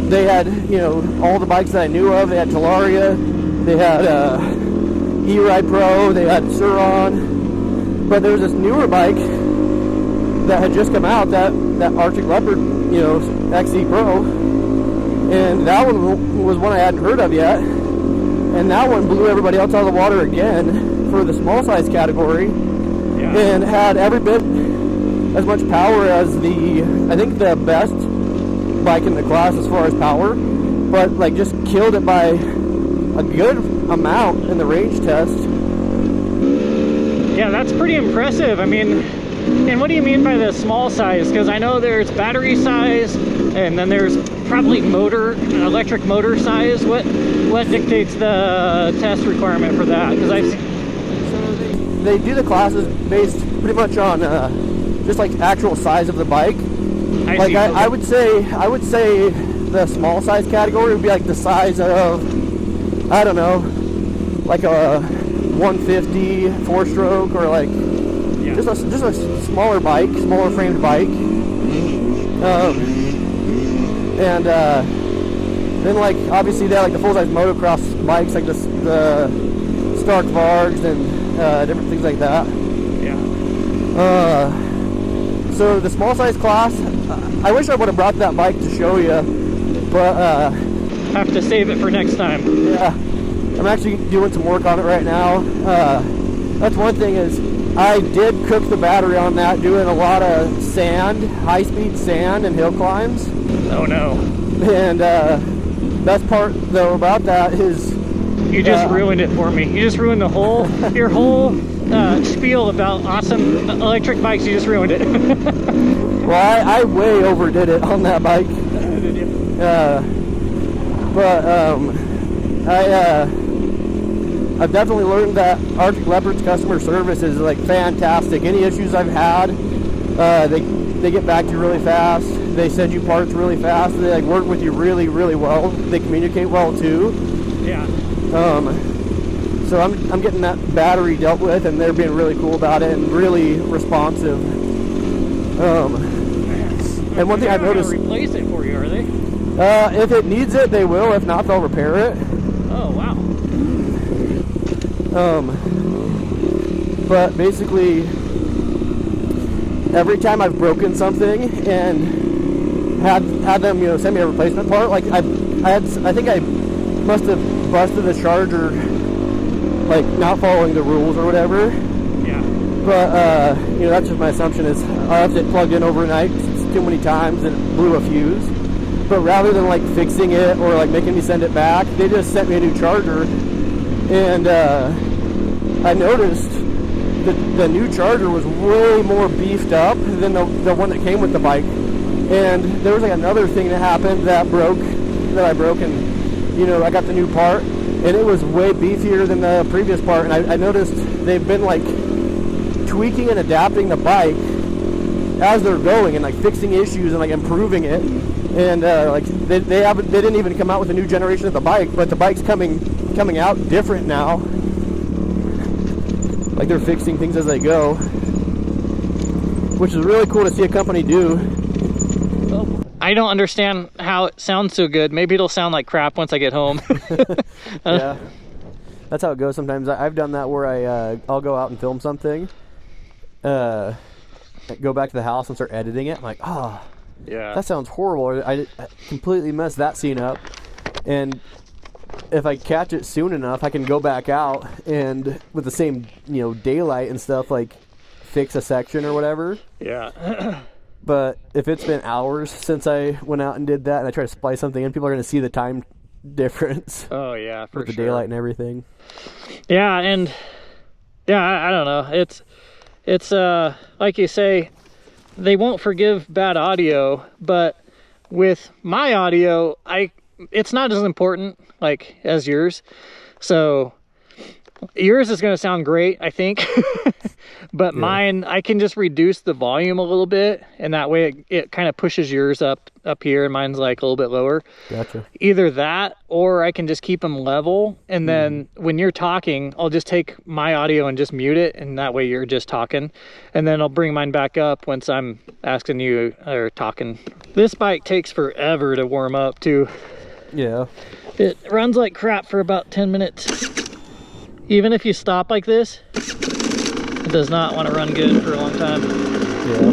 they had, you know, all the bikes that I knew of. They had Talaria, they had E-Ride Pro, they had Suron, but there was this newer bike that had just come out, that Arctic Leopard, you know, XE Pro, and that one was one I hadn't heard of yet, and that one blew everybody else out of the water again for the small size category. Yeah. And had every bit as much power as I think the best bike in the class as far as power, but like just killed it by a good amount in the range test. Yeah, that's pretty impressive. I mean, and what do you mean by the small size? Because I know there's battery size, and then there's probably electric motor size. What dictates the test requirement for that? Because they do the classes based pretty much on just like actual size of the bike. I would say the small size category would be like the size of, I don't know, like a 150 4-stroke, or like just a smaller bike, smaller framed bike. And then like obviously they have like the full size motocross bikes, like the Stark Vargs and different things like that. Yeah. So the small size class, I wish I would have brought that bike to show you, but have to save it for next time. Yeah, I'm actually doing some work on it right now. That's one thing, is I did cook the battery on that, doing a lot of sand, high-speed sand and hill climbs. Oh no. And best part though about that is you just ruined it for me. You just ruined the whole your whole spiel about awesome electric bikes. You just ruined it. Well, I way overdid it on that bike. Did you? But I've definitely learned that Arctic Leopard's customer service is like fantastic. Any issues I've had, they get back to you really fast. They send you parts really fast. They like work with you really, really well. They communicate well too. Yeah. So I'm getting that battery dealt with, and they're being really cool about it and really responsive. And one thing I've noticed, they're not gonna replace it for you, are they? If it needs it, they will. If not, they'll repair it. Oh wow. But basically, every time I've broken something and had them, you know, send me a replacement part, like I think I must have busted the charger, like not following the rules or whatever. Yeah. But you know, that's just my assumption, is I left it plugged in overnight too many times and it blew a fuse. But rather than like fixing it or like making me send it back, they just sent me a new charger. And I noticed the new Charger was way more beefed up than the one that came with the bike. And there was like another thing that happened that I broke, and you know, I got the new part, and it was way beefier than the previous part. And I noticed they've been like tweaking and adapting the bike as they're going, and like fixing issues and like improving it. And like they didn't even come out with a new generation of the bike, but the bike's coming out different now. Like they're fixing things as they go, which is really cool to see a company do. I don't understand how it sounds so good. Maybe it'll sound like crap once I get home. Yeah, that's how it goes sometimes. I've done that where I'll go out and film something, go back to the house and start editing it. I'm like, oh, yeah, that sounds horrible. I completely messed that scene up. And if I catch it soon enough, I can go back out and with the same, you know, daylight and stuff, like fix a section or whatever. Yeah. But if it's been hours since I went out and did that, and I try to splice something in, people are going to see the time difference. Oh yeah, for with the sure. daylight and everything. Yeah, and yeah, I don't know. It's like you say, they won't forgive bad audio, but with my audio, it's not as important like as yours. So yours is going to sound great, I think. But yeah, mine, I can just reduce the volume a little bit, and that way it kind of pushes yours up here, and mine's like a little bit lower. Gotcha. Either that, or I can just keep them level, and then when you're talking, I'll just take my audio and just mute it, and that way you're just talking, and then I'll bring mine back up once I'm asking you or talking. This bike takes forever to warm up too. Yeah. It runs like crap for about 10 minutes. Even if you stop like this, it does not want to run good for a long time. Yeah.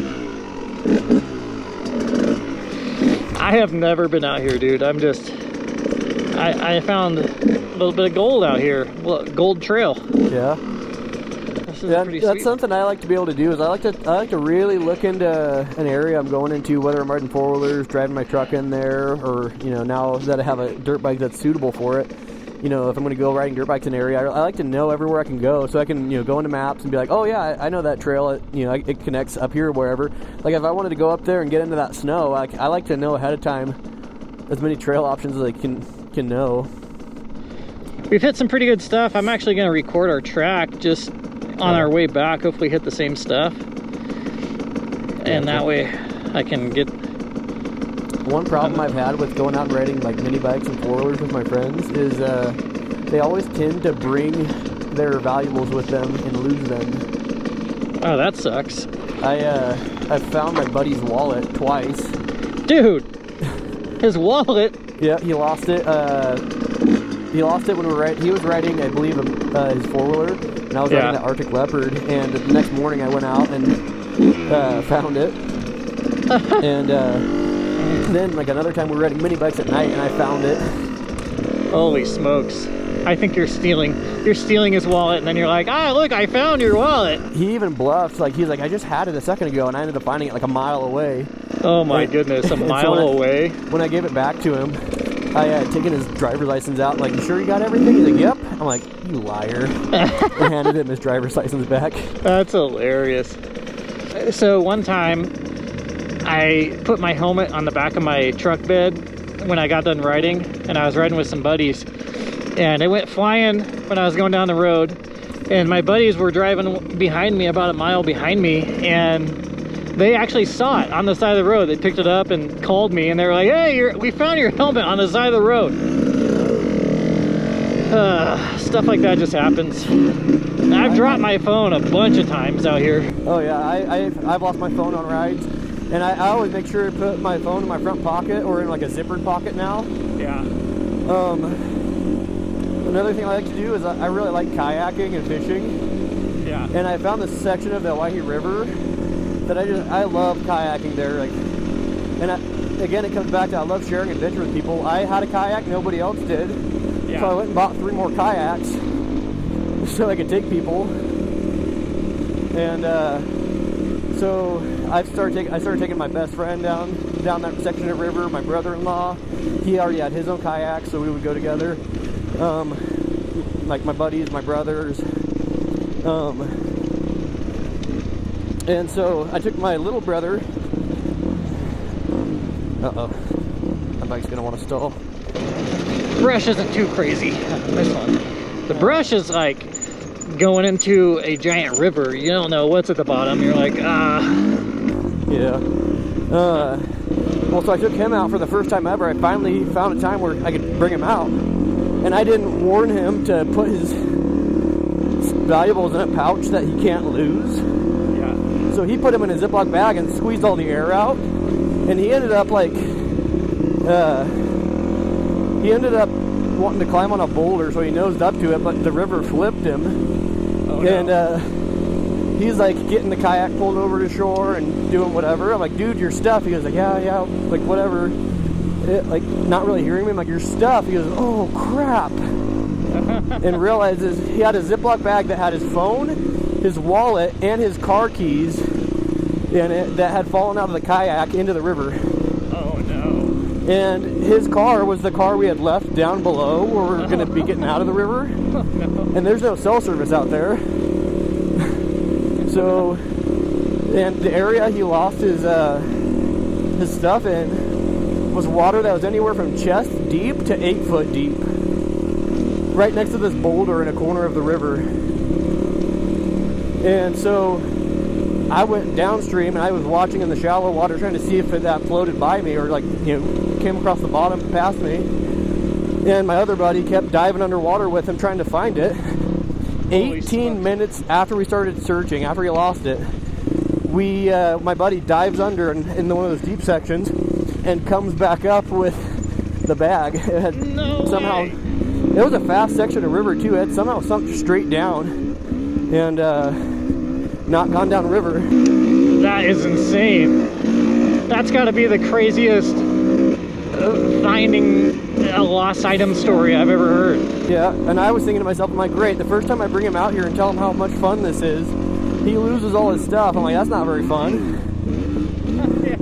I have never been out here, dude. I found a little bit of gold out here. Look, gold trail. Yeah. That's something I like to be able to do. Is I like to really look into an area I'm going into, whether I'm riding 4-wheelers, driving my truck in there, or you know, now that I have a dirt bike that's suitable for it. You know, if I'm going to go riding dirt bikes in an area, I like to know everywhere I can go, so I can, you know, go into maps and be like, oh yeah, I know that trail. It connects up here or wherever. Like if I wanted to go up there and get into that snow, I like to know ahead of time as many trail options as I can know. We've hit some pretty good stuff. I'm actually going to record our track just on our way back. Hopefully hit the same stuff, and that way I can get. One problem I've had with going out and riding like mini bikes and 4-wheelers with my friends is they always tend to bring their valuables with them and lose them. Oh, that sucks. I found my buddy's wallet twice. Dude, his wallet? Yeah, he lost it. He lost it when he was riding, I believe, his 4-wheeler, and I was riding the Arctic Leopard. And the next morning I went out and found it. And then like another time we were riding mini bikes at night and I found it. Holy smokes. I think you're stealing his wallet, and then you're like, ah, look, I found your wallet. He even bluffed, like he's like, I just had it a second ago, and I ended up finding it like a mile away. Oh my goodness, a mile away? When I gave it back to him, I had taken his driver's license out, like, you sure you got everything? He's like, yep. I'm like, you liar. I handed him his driver's license back. That's hilarious. So one time, I put my helmet on the back of my truck bed when I got done riding, and I was riding with some buddies, and it went flying when I was going down the road, and my buddies were driving behind me, about a mile behind me, and they actually saw it on the side of the road. They picked it up and called me, and they were like, hey, we found your helmet on the side of the road. Stuff like that just happens. I've dropped my phone a bunch of times out here. Oh yeah, I've lost my phone on rides. And I always make sure to put my phone in my front pocket or in like a zippered pocket now. Yeah. Another thing I like to do is I really like kayaking and fishing. Yeah. And I found this section of the Yucky River that I love kayaking there. Like, and again, it comes back to I love sharing adventure with people. I had a kayak, nobody else did. Yeah. So I went and bought 3 more kayaks so I could take people. And so I started taking my best friend down that section of river. My brother-in-law, he already had his own kayak, so we would go together. Like my buddies, my brothers, And so I took my little brother. Uh-oh. My bike's gonna want to stall. Brush isn't too crazy. This one. The brush is like going into a giant river. You don't know what's at the bottom. You're like, ah. Yeah. Well, so I took him out for the first time ever. I finally found a time where I could bring him out. And I didn't warn him to put his valuables in a pouch that he can't lose. Yeah. So he put them in a Ziploc bag and squeezed all the air out. And he ended up like, wanting to climb on a boulder, so he nosed up to it, but the river flipped him. Oh, no. And he's like getting the kayak pulled over to shore and doing whatever. I'm like, dude, your stuff. He goes like, yeah, like whatever. Like not really hearing me. I'm like, your stuff. He goes, oh crap. And realizes he had a Ziploc bag that had his phone, his wallet, and his car keys in it that had fallen out of the kayak into the river. Oh no. And his car was the car we had left down below where we were going to be getting out of the river. Oh, no. And there's no cell service out there. So, and the area he lost his stuff in was water that was anywhere from chest deep to 8 foot deep. Right next to this boulder in a corner of the river. And so I went downstream and I was watching in the shallow water trying to see if that floated by me or like, you know, came across the bottom past me. And my other buddy kept diving underwater with him trying to find it. 18 minutes after we started searching, after he lost it, my buddy dives under in one of those deep sections and comes back up with the bag. It had somehow, it was a fast section of river too. It had somehow sunk straight down and not gone down river. That is insane. That's got to be the craziest finding a lost item story I've ever heard. Yeah, and I was thinking to myself, I'm like, great, the first time I bring him out here and tell him how much fun this is, he loses all his stuff. I'm like, that's not very fun. Yeah.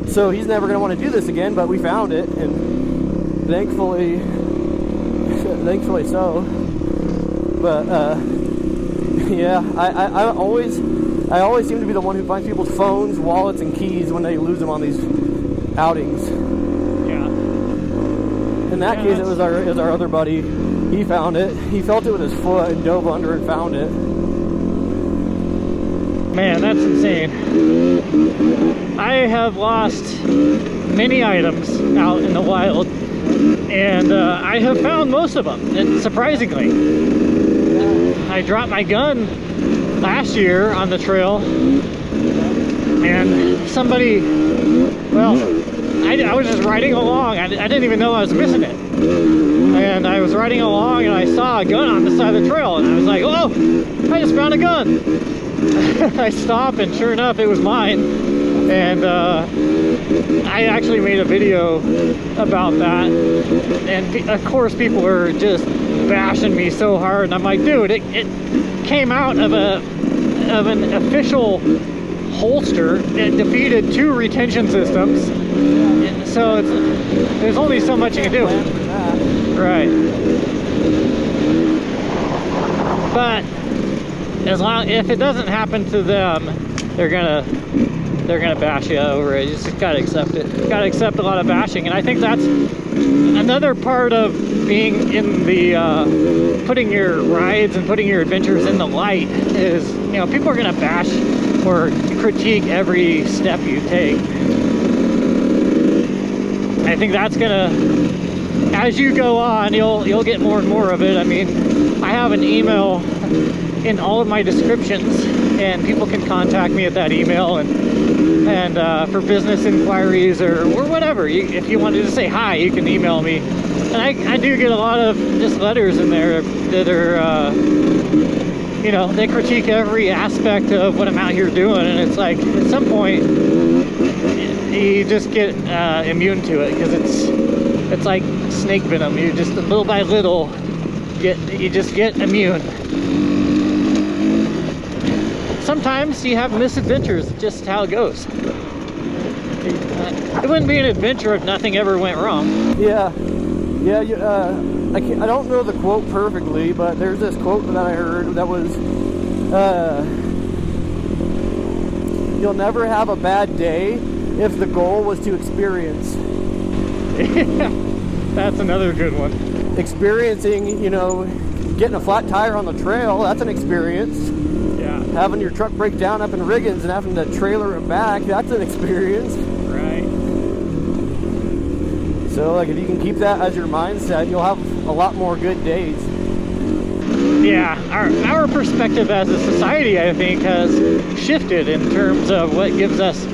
So he's never going to want to do this again, but we found it, and thankfully so. But, yeah, I always seem to be the one who finds people's phones, wallets, and keys when they lose them on these outings. In that case, it was our other buddy. He found it. He felt it with his foot and dove under and found it. Man, that's insane. I have lost many items out in the wild, and I have found most of them, and surprisingly. I dropped my gun last year on the trail, and somebody, well, I was just riding along. I didn't even know I was missing it. And I was riding along and I saw a gun on the side of the trail. And I was like, oh, I just found a gun. I stopped and sure enough, it was mine. And I actually made a video about that. And of course, people were just bashing me so hard. And I'm like, dude, it came out of an official holster. It defeated 2 retention systems. So there's only so much you can do. Right. But if it doesn't happen to them, they're gonna bash you over it. You just gotta accept it. You gotta accept a lot of bashing, and I think that's another part of being in the putting your rides and putting your adventures in the light is, you know, people are gonna bash or critique every step you take. I think that's gonna, as you go on, you'll get more and more of it. I mean, I have an email in all of my descriptions, and people can contact me at that email and for business inquiries or whatever. If you wanted to say hi, you can email me. And I do get a lot of just letters in there that are, you know, they critique every aspect of what I'm out here doing, and it's like at some point you just get immune to it because it's like snake venom. You just little by little you just get immune. Sometimes you have misadventures, just how it goes. It wouldn't be an adventure if nothing ever went wrong. Yeah. I don't know the quote perfectly, but there's this quote that I heard that was, You'll never have a bad day if the goal was to experience. That's another good one. Experiencing, you know, getting a flat tire on the trail, that's an experience. Yeah. Having your truck break down up in Riggins and having to trailer it back, that's an experience. Right. So, like, if you can keep that as your mindset, you'll have a lot more good days. Yeah, our perspective as a society, I think, has shifted in terms of what gives us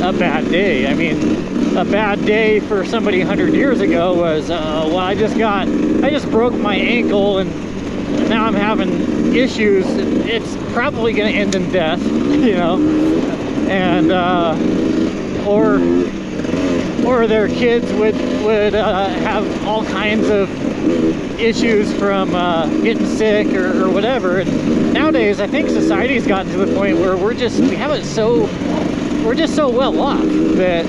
a bad day. I mean, a bad day for somebody 100 years ago was, well, I just broke my ankle and now I'm having issues. It's probably going to end in death, you know, and or their kids would have all kinds of issues from getting sick or whatever. And nowadays, I think society's gotten to the point where we're just so well off that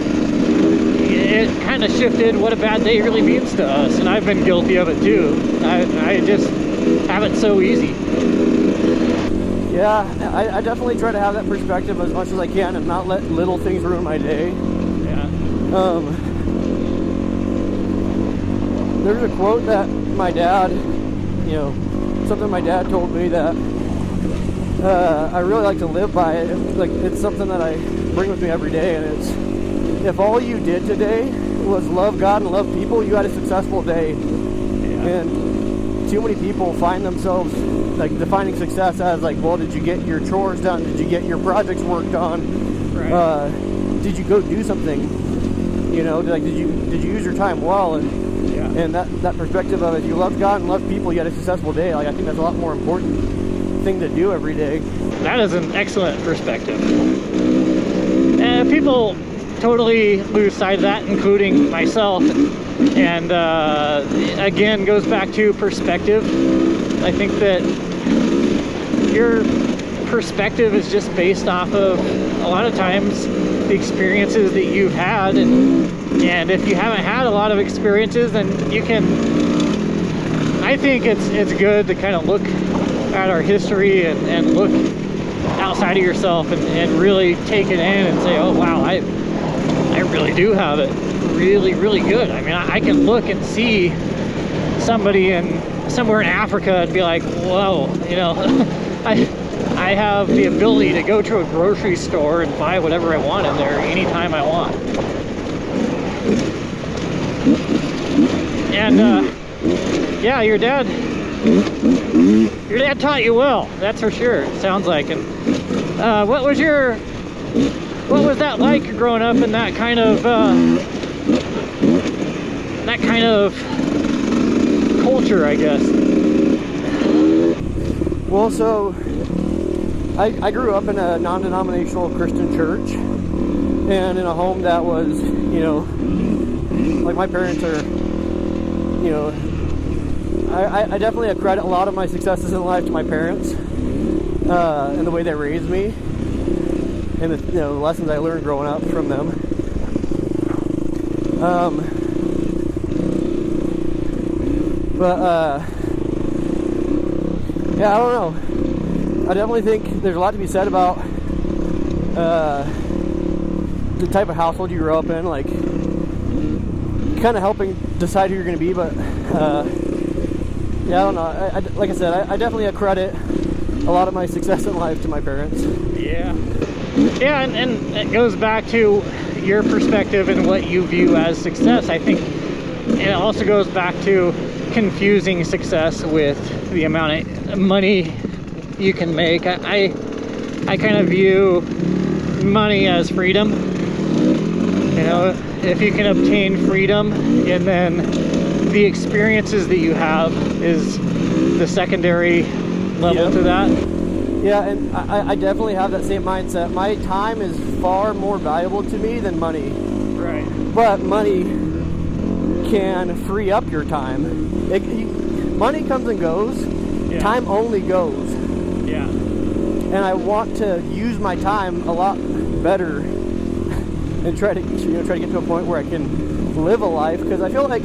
it kind of shifted what a bad day really means to us. And I've been guilty of it too. I just have it so easy. Yeah, I definitely try to have that perspective as much as I can and not let little things ruin my day. Yeah. There's a quote that my dad, you know, something my dad told me that I really like to live by. It's something that I bring with me every day, and it's, if all you did today was love God and love people, you had a successful day. Yeah. And too many people find themselves like defining success as like, well, did you get your chores done? Did you get your projects worked on? Right. Did you go do something? You know, did you use your time well? And that perspective of, if you love God and love people, you had a successful day. Like, I think that's a lot more important thing to do every day. That is an excellent perspective. And people totally lose sight of that, including myself. And again, goes back to perspective. I think that your perspective is just based off of, a lot of times, the experiences that you've had, and if you haven't had a lot of experiences, then you can, I think it's good to kind of look at our history and look outside of yourself and really take it in and say, oh wow, I really do have it really, really good. I mean, I can look and see somebody somewhere in Africa and be like, whoa, you know, I have the ability to go to a grocery store and buy whatever I want in there anytime I want. And yeah, your dad taught you well, that's for sure. It sounds like. And what was that like growing up in that kind of culture, I guess? Well, so I grew up in a non-denominational Christian church, and in a home that was, you know, like, my parents are, you know, I definitely accredit a lot of my successes in life to my parents, and the way they raised me, and the, you know, the lessons I learned growing up from them. Yeah, I don't know. I definitely think there's a lot to be said about the type of household you grow up in, like, kind of helping decide who you're going to be. But yeah, I don't know. Like I said, I definitely accredit a lot of my success in life to my parents. Yeah, and it goes back to your perspective and what you view as success. I think it also goes back to confusing success with the amount of money you can make. I kind of view money as freedom. You know, if you can obtain freedom, and then the experiences that you have is the secondary level to that. Yeah, and I definitely have that same mindset. My time is far more valuable to me than money. Right. But money can free up your time. Money comes and goes. Yeah. Time only goes. Yeah. And I want to use my time a lot better and try to get to a point where I can live a life, because I feel like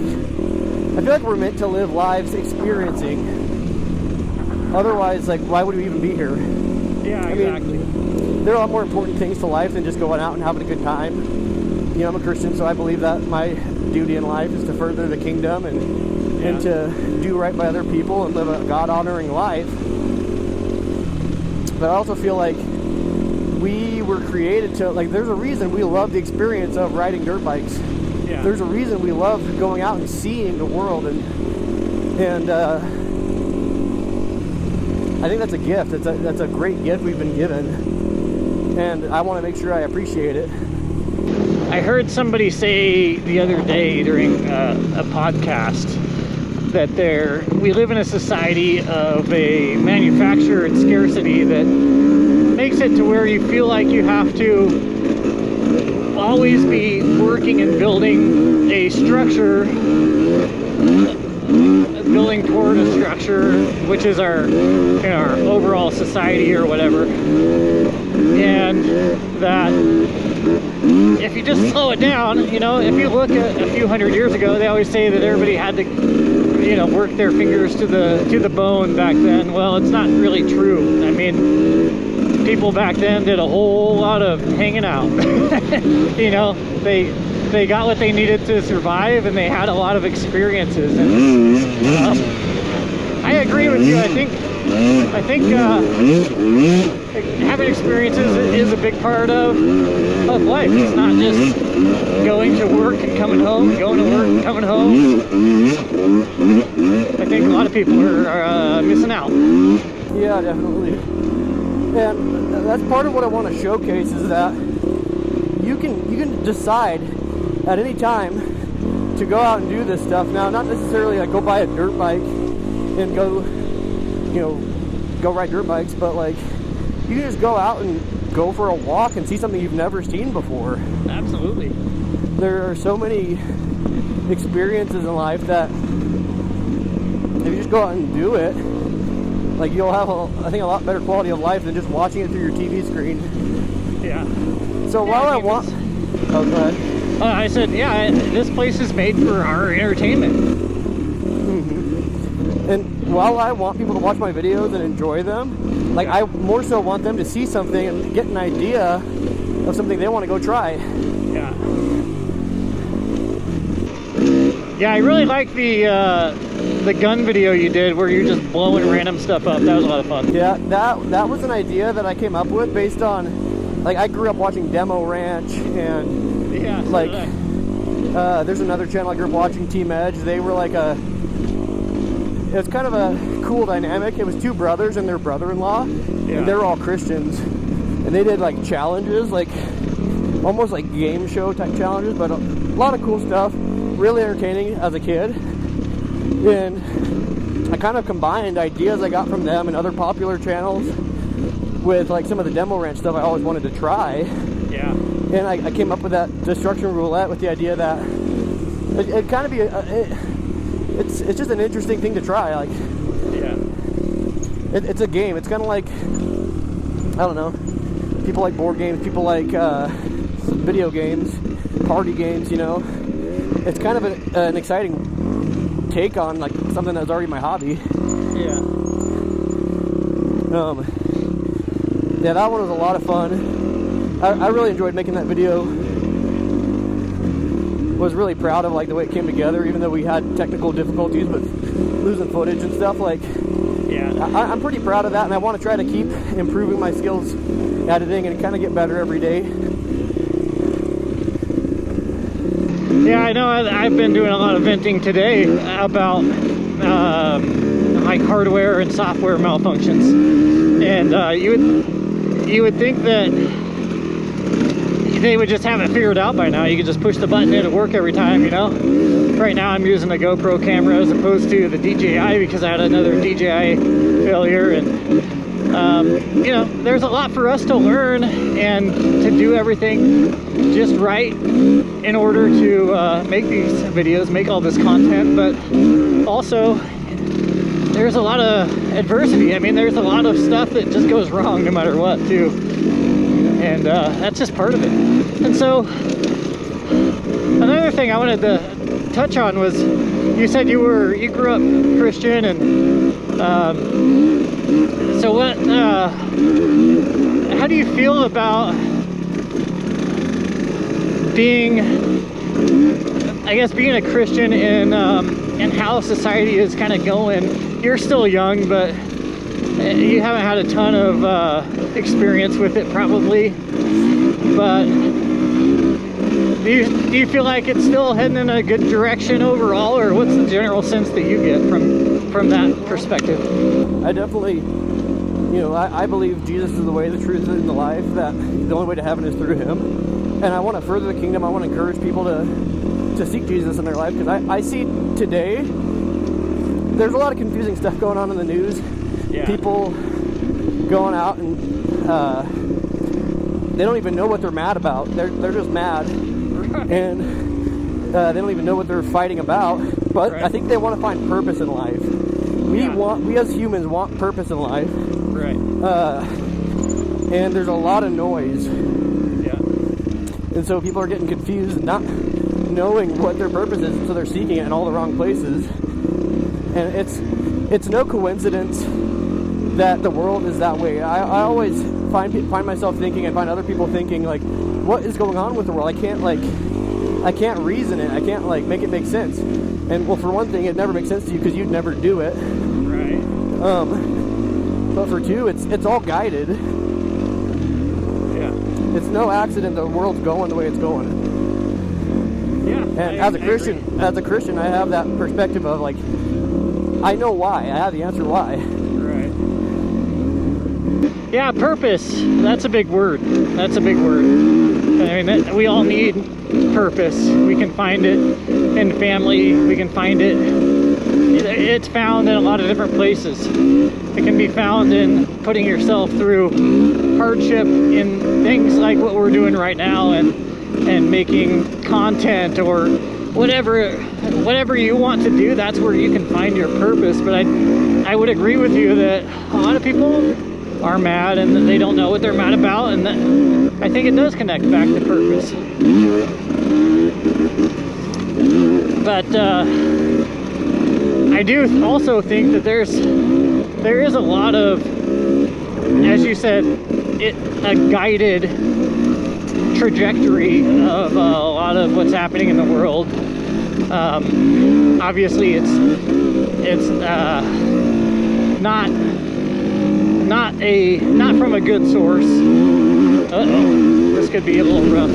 we're meant to live lives experiencing. Otherwise, like, why would we even be here? Yeah, exactly. There are a lot more important things to life than just going out and having a good time. You know, I'm a Christian, so I believe that my duty in life is to further the kingdom and to do right by other people and live a God-honoring life. But I also feel like we were created to, like, there's a reason we love the experience of riding dirt bikes. Yeah. There's a reason we love going out and seeing the world, and I think that's a gift. That's a great gift we've been given, and I want to make sure I appreciate it. I heard somebody say the other day during a podcast that we live in a society of a manufactured scarcity that makes it to where you feel like you have to always be working and building a structure, building toward a structure, which is our overall society or whatever. And that if you just slow it down, you know, if you look at a few hundred years ago, they always say that everybody had to, you know, work their fingers to the bone back then. Well, it's not really true. I mean, people back then did a whole lot of hanging out. You know, they got what they needed to survive, and they had a lot of experiences. And I agree with you. I think having experiences is a big part of life. It's not just going to work and coming home, going to work and coming home. I think a lot of people are missing out. Yeah, definitely. And that's part of what I want to showcase is that you can decide at any time to go out and do this stuff. Now, not necessarily like go buy a dirt bike and go ride dirt bikes, but like you can just go out and go for a walk and see something you've never seen before. Absolutely. There are so many experiences in life that if you just go out and do it, like you'll have I think a lot better quality of life than just watching it through your TV screen. Yeah. So while I want, oh, go ahead. I said, yeah, this place is made for our entertainment. Mm-hmm. And while I want people to watch my videos and enjoy them, like I more so want them to see something and get an idea of something they want to go try. Yeah. Yeah, I really like the gun video you did where you're just blowing random stuff up. That was a lot of fun. Yeah, that was an idea that I came up with based on, like, I grew up watching Demo Ranch and yeah, so like there's another channel I grew up watching, Team Edge. They were like it was kind of a cool dynamic. It was two brothers and their brother-in-law, and they were all Christians, and they did like challenges, like almost like game show type challenges, but a lot of cool stuff, really entertaining as a kid. And I kind of combined ideas I got from them and other popular channels with like some of the Demo Ranch stuff I always wanted to try. Yeah. And I came up with that destruction roulette with the idea that it kind of be it's just an interesting thing to try. Like, yeah, it's a game. It's kind of like, I don't know, people like board games, people like video games, party games, you know. It's kind of an exciting take on like something that's already my hobby. Yeah. Yeah, that one was a lot of fun. I really enjoyed making that video. Was really proud of like the way it came together, even though we had technical difficulties with losing footage and stuff. Like, yeah, I'm pretty proud of that, and I want to try to keep improving my skills editing and kind of get better every day. Yeah, I know. I've been doing a lot of venting today about like hardware and software malfunctions, and you would think that they would just have it figured out by now. You could just push the button, it'll work every time, you know. Right now I'm using a GoPro camera as opposed to the DJI because I had another DJI failure, and you know, there's a lot for us to learn and to do everything just right in order to make these videos, make all this content. But also there's a lot of adversity. I mean, there's a lot of stuff that just goes wrong no matter what too, and that's just part of it. And so another thing I wanted to touch on was, you said you grew up Christian, and So what, how do you feel about being, I guess, being a Christian and how society is kind of going? You're still young, but you haven't had a ton of experience with it probably, but do you feel like it's still heading in a good direction overall, or what's the general sense that you get from that perspective? I definitely, you know, I believe Jesus is the way, the truth, and the life, that the only way to heaven is through him. And I want to further the kingdom. I want to encourage people to seek Jesus in their life, because I see today there's a lot of confusing stuff going on in the news. Yeah. People going out and they don't even know what they're mad about. They're just mad, right. And they don't even know what they're fighting about. But right. I think they want to find purpose in life. We as humans want purpose in life. Right. And there's a lot of noise. Yeah. And so people are getting confused, not knowing what their purpose is, so they're seeking it in all the wrong places. And it's no coincidence that the world is that way. I always find myself thinking, and find other people thinking, like, what is going on with the world? I can't reason it. I can't make it make sense. And well, for one thing, it never makes sense to you because you'd never do it. Right. But for two, it's all guided. Yeah. It's no accident the world's going the way it's going. Yeah. And as a Christian, I have that perspective of, like, I know why. I have the answer why. Yeah, purpose. That's a big word. That's a big word. I mean, we all need purpose. We can find it in family. We can find it. It's found in a lot of different places. It can be found in putting yourself through hardship in things like what we're doing right now, and making content or whatever you want to do. That's where you can find your purpose. But I would agree with you that a lot of people are mad and they don't know what they're mad about, and I think it does connect back to purpose. But I do also think that there is a lot of, as you said, a guided trajectory of a lot of what's happening in the world. Obviously it's not from a good source. Uh-oh, this could be a little rough.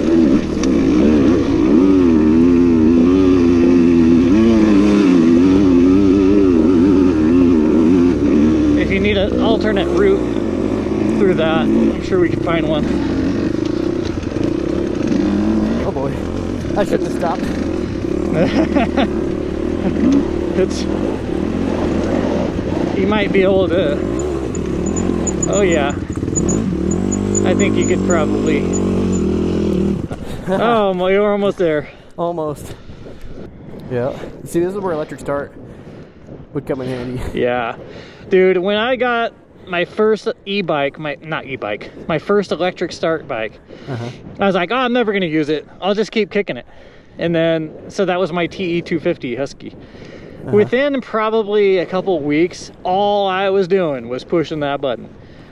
If you need an alternate route through that, I'm sure we can find one. Oh boy, I shouldn't have stopped. You might be able to. Oh yeah, I think you could probably. Oh, well, you're almost there. Almost. Yeah. See, this is where electric start would come in handy. Yeah, dude. When I got my first e-bike, my first electric start bike, I was like, oh, I'm never gonna use it. I'll just keep kicking it. And then, so that was my TE 250 Husky. Within probably a couple weeks, all I was doing was pushing that button.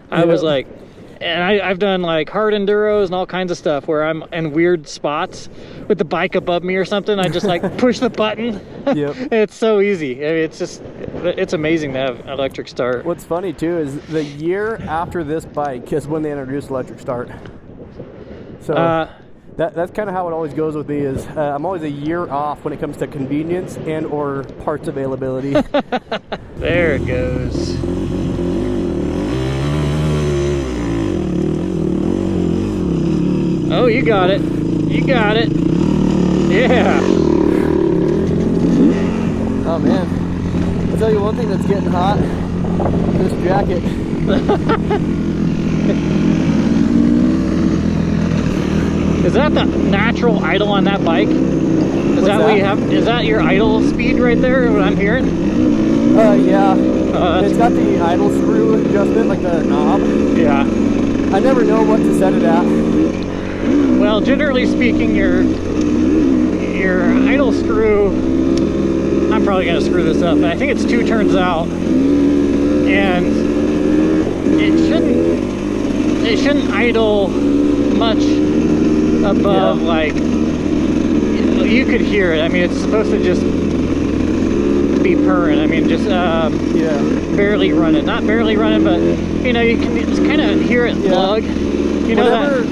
I was like, and I've done like hard enduros and all kinds of stuff where I'm in weird spots with the bike above me or something. I just like push the button. Yep. It's so easy. I mean, it's amazing to have electric start. What's funny too is the year after this bike is when they introduced electric start. So that's kind of how it always goes with me. Is I'm always a year off when it comes to convenience and or parts availability. There it goes. Oh, you got it. You got it. Yeah. Oh man, I'll tell you one thing that's getting hot. This jacket. Is that the natural idle on that bike? Is that what you have? Is that your idle speed right there? What I'm hearing? Yeah. It's got the idle screw adjustment, like the knob. Yeah. I never know what to set it at. Well, generally speaking, your idle screw, I'm probably going to screw this up, but I think it's 2 turns out, and it shouldn't idle much above, like, you could hear it. I mean, it's supposed to just be purring. I mean, just barely running. Not barely running, but you know, you can just kind of hear it lug. You know,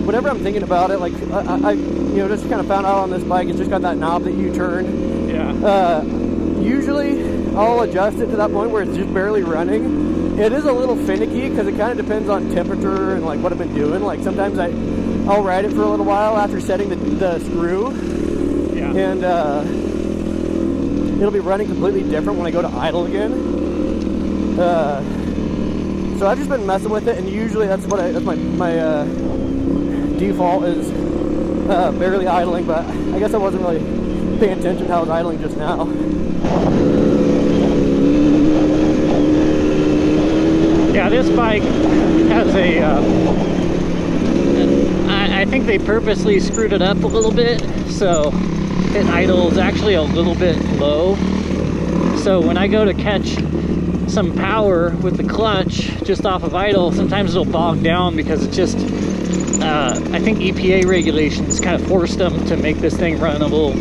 whenever I'm thinking about it, like I you know, just kind of found out on this bike, it's just got that knob that you turn. Yeah. Usually I'll adjust it to that point where it's just barely running. It is a little finicky because it kind of depends on temperature and like what I've been doing. Like sometimes I'll ride it for a little while after setting the screw. Yeah. And it'll be running completely different when I go to idle again. So I've just been messing with it, and usually that's my default is barely idling, but I guess I wasn't really paying attention to how I was idling just now. Yeah, this bike has a I think they purposely screwed it up a little bit, so it idles actually a little bit low. So when I go to catch some power with the clutch just off of idle, sometimes it'll bog down because it's just I think EPA regulations kind of forced them to make this thing run a little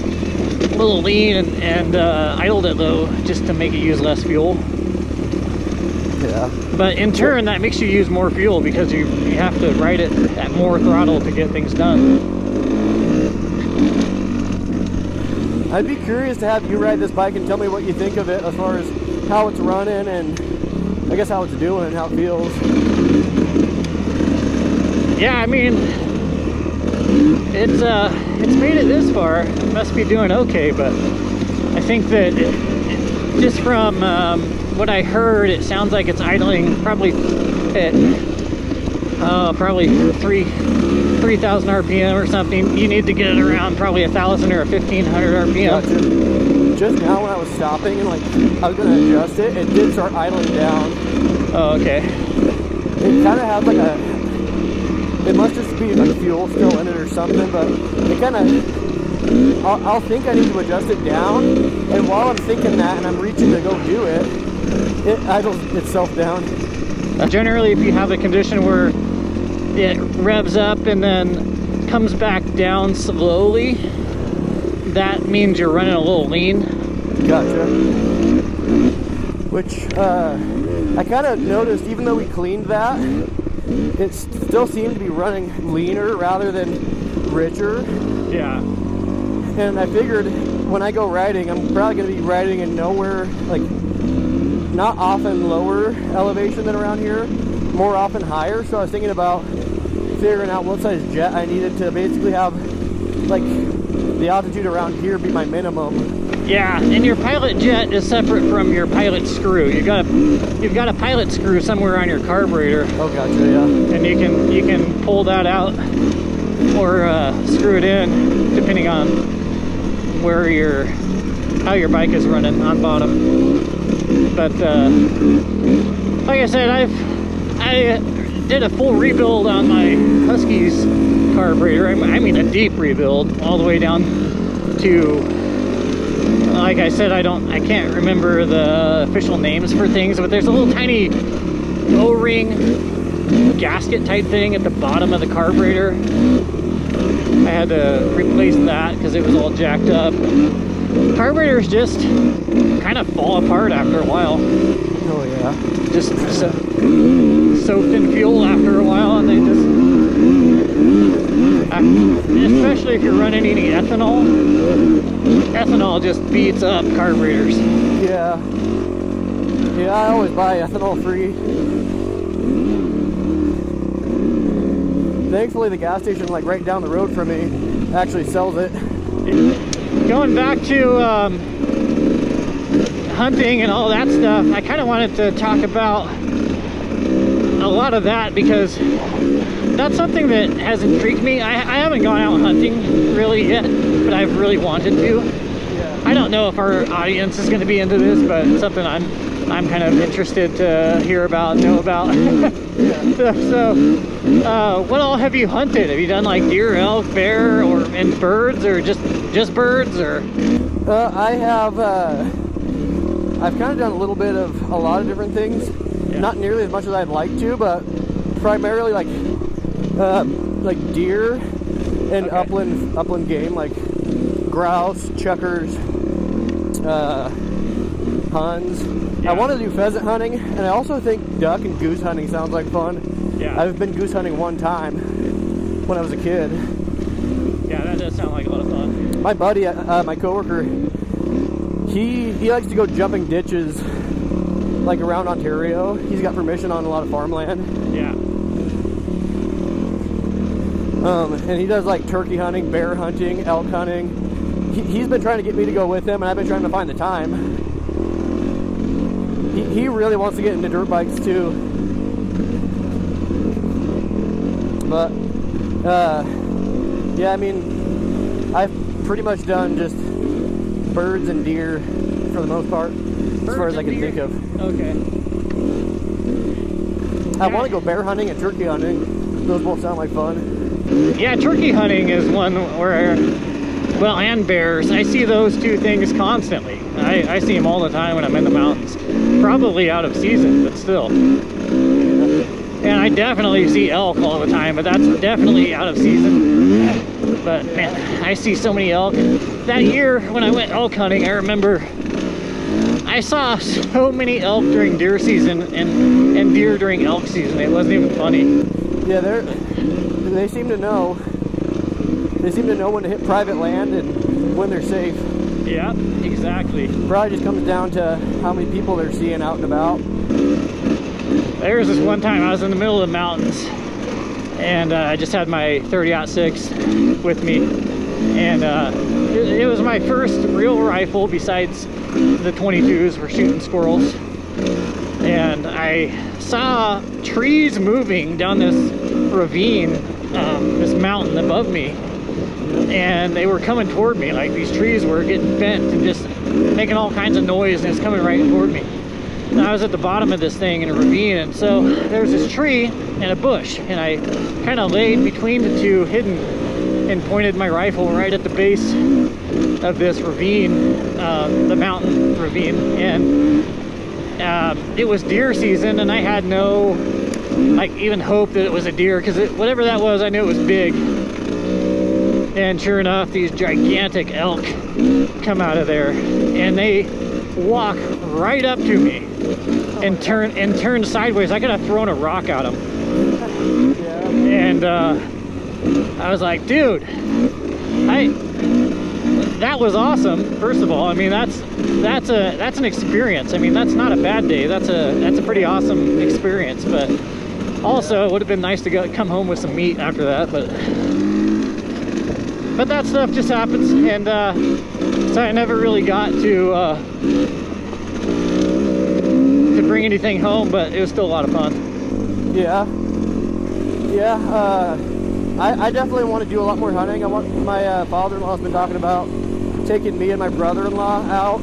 lean and idled it low just to make it use less fuel. Yeah. But in turn, that makes you use more fuel because you have to ride it at more throttle to get things done. I'd be curious to have you ride this bike and tell me what you think of it as far as how it's running and I guess how it's doing and how it feels. Yeah, I mean, it's made it this far. It must be doing okay, but I think that just from what I heard, it sounds like it's idling probably at probably 3,000 RPM or something. You need to get it around probably 1,000 or 1,500 RPM. Gotcha. Just now when I was stopping and like I was going to adjust it, it did start idling down. Oh, okay. It kind of has like it must just be like fuel still in it or something, but it kind of, I'll think I need to adjust it down, and while I'm thinking that and I'm reaching to go do it, it idles itself down. Generally, if you have a condition where it revs up and then comes back down slowly, that means you're running a little lean. Gotcha. Which I kind of noticed, even though we cleaned that, it still seemed to be running leaner rather than richer. Yeah. And I figured when I go riding, I'm probably going to be riding in nowhere, like not often lower elevation than around here, more often higher. So I was thinking about figuring out what size jet I needed to basically have like the altitude around here be my minimum. Yeah, and your pilot jet is separate from your pilot screw. You've got a pilot screw somewhere on your carburetor. Oh, gotcha, yeah. And you can pull that out or screw it in depending on where how your bike is running on bottom. But like I said, I did a full rebuild on my Husky's carburetor. I mean a deep rebuild all the way down to, like I said, I can't remember the official names for things, but there's a little tiny O-ring gasket type thing at the bottom of the carburetor. I had to replace that because it was all jacked up. Carburetors just kind of fall apart after a while. Oh yeah. Just soaked in fuel after a while, and they just, especially if you're running any ethanol just beats up carburetors. Yeah. Yeah, I always buy ethanol free. Thankfully the gas station like right down the road from me actually sells it. Going back to hunting and all that stuff, I kind of wanted to talk about a lot of that because that's something that has intrigued me. I haven't gone out hunting really yet, but I've really wanted to. Yeah. I don't know if our audience is going to be into this, but it's something I'm kind of interested to hear about and know about. So what all have you hunted? Have you done like deer, elk, bear, and birds, or just birds, or? I've kind of done a little bit of a lot of different things. Not nearly as much as I'd like to, but primarily like deer and upland game, like grouse, chuckers, huns. I want to do pheasant hunting, and I also think duck and goose hunting sounds like fun. Yeah. I've been goose hunting one time when I was a kid. Yeah, that does sound like a lot of fun. My buddy, my coworker, he likes to go jumping ditches like around Ontario. He's got permission on a lot of farmland. Yeah. And he does like turkey hunting, bear hunting, elk hunting. He's been trying to get me to go with him, and I've been trying to find the time. He really wants to get into dirt bikes too. But yeah, I mean, I've pretty much done just birds and deer for the most part, as far as I can think of. Okay. I want to go bear hunting and turkey hunting. Those both sound like fun. Yeah, turkey hunting is one where, well, and bears, I see those two things constantly. I see them all the time when I'm in the mountains. Probably out of season, but still. And I definitely see elk all the time, but that's definitely out of season. But man, I see so many elk. That year when I went elk hunting, I remember I saw so many elk during deer season and deer during elk season. It wasn't even funny. Yeah, they seem to know. They seem to know when to hit private land and when they're safe. Yeah, exactly. Probably just comes down to how many people they're seeing out and about. There was this one time I was in the middle of the mountains, and I just had my 30-06 with me, and it was my first real rifle besides the 22s for shooting squirrels. And I saw trees moving down this ravine, this mountain above me, and they were coming toward me. Like, these trees were getting bent and just making all kinds of noise, and it's coming right toward me. And I was at the bottom of this thing in a ravine, and so there's this tree and a bush, and I kind of laid between the two, hidden, and pointed my rifle right at the base of this ravine, the mountain ravine. And it was deer season, and I had no like even hope that it was a deer, because whatever that was, I knew it was big. And sure enough, these gigantic elk come out of there, and they walk right up to me and turn sideways. I could have thrown a rock at them. Yeah. And I was like, dude, that was awesome. First of all, I mean, that's an experience. I mean, that's not a bad day. That's a pretty awesome experience. But also, it would have been nice to come home with some meat after that. But that stuff just happens, and so I never really got to bring anything home. But it was still a lot of fun. Yeah. I definitely want to do a lot more hunting. My father-in-law's been talking about taking me and my brother-in-law out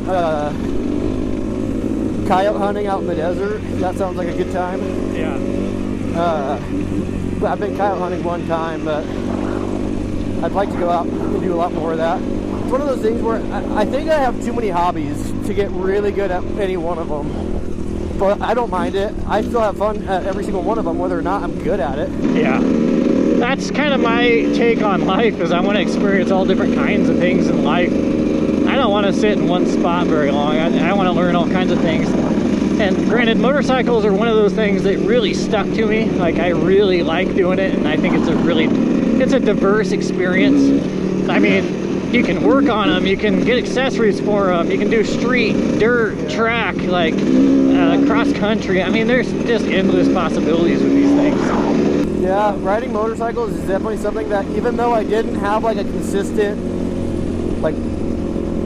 coyote hunting out in the desert. That sounds like a good time. Yeah. I've been coyote hunting one time, but I'd like to go out and do a lot more of that. It's one of those things where I think I have too many hobbies to get really good at any one of them. But I don't mind it. I still have fun at every single one of them, whether or not I'm good at it. Yeah. That's kind of my take on life, is I want to experience all different kinds of things in life. I don't want to sit in one spot very long. I want to learn all kinds of things. And granted, motorcycles are one of those things that really stuck to me. Like, I really like doing it, and I think it's a diverse experience. I mean, you can work on them, you can get accessories for them, you can do street, dirt, track, like cross country. I mean, there's just endless possibilities with these things. Yeah, riding motorcycles is definitely something that, even though I didn't have like a consistent, like,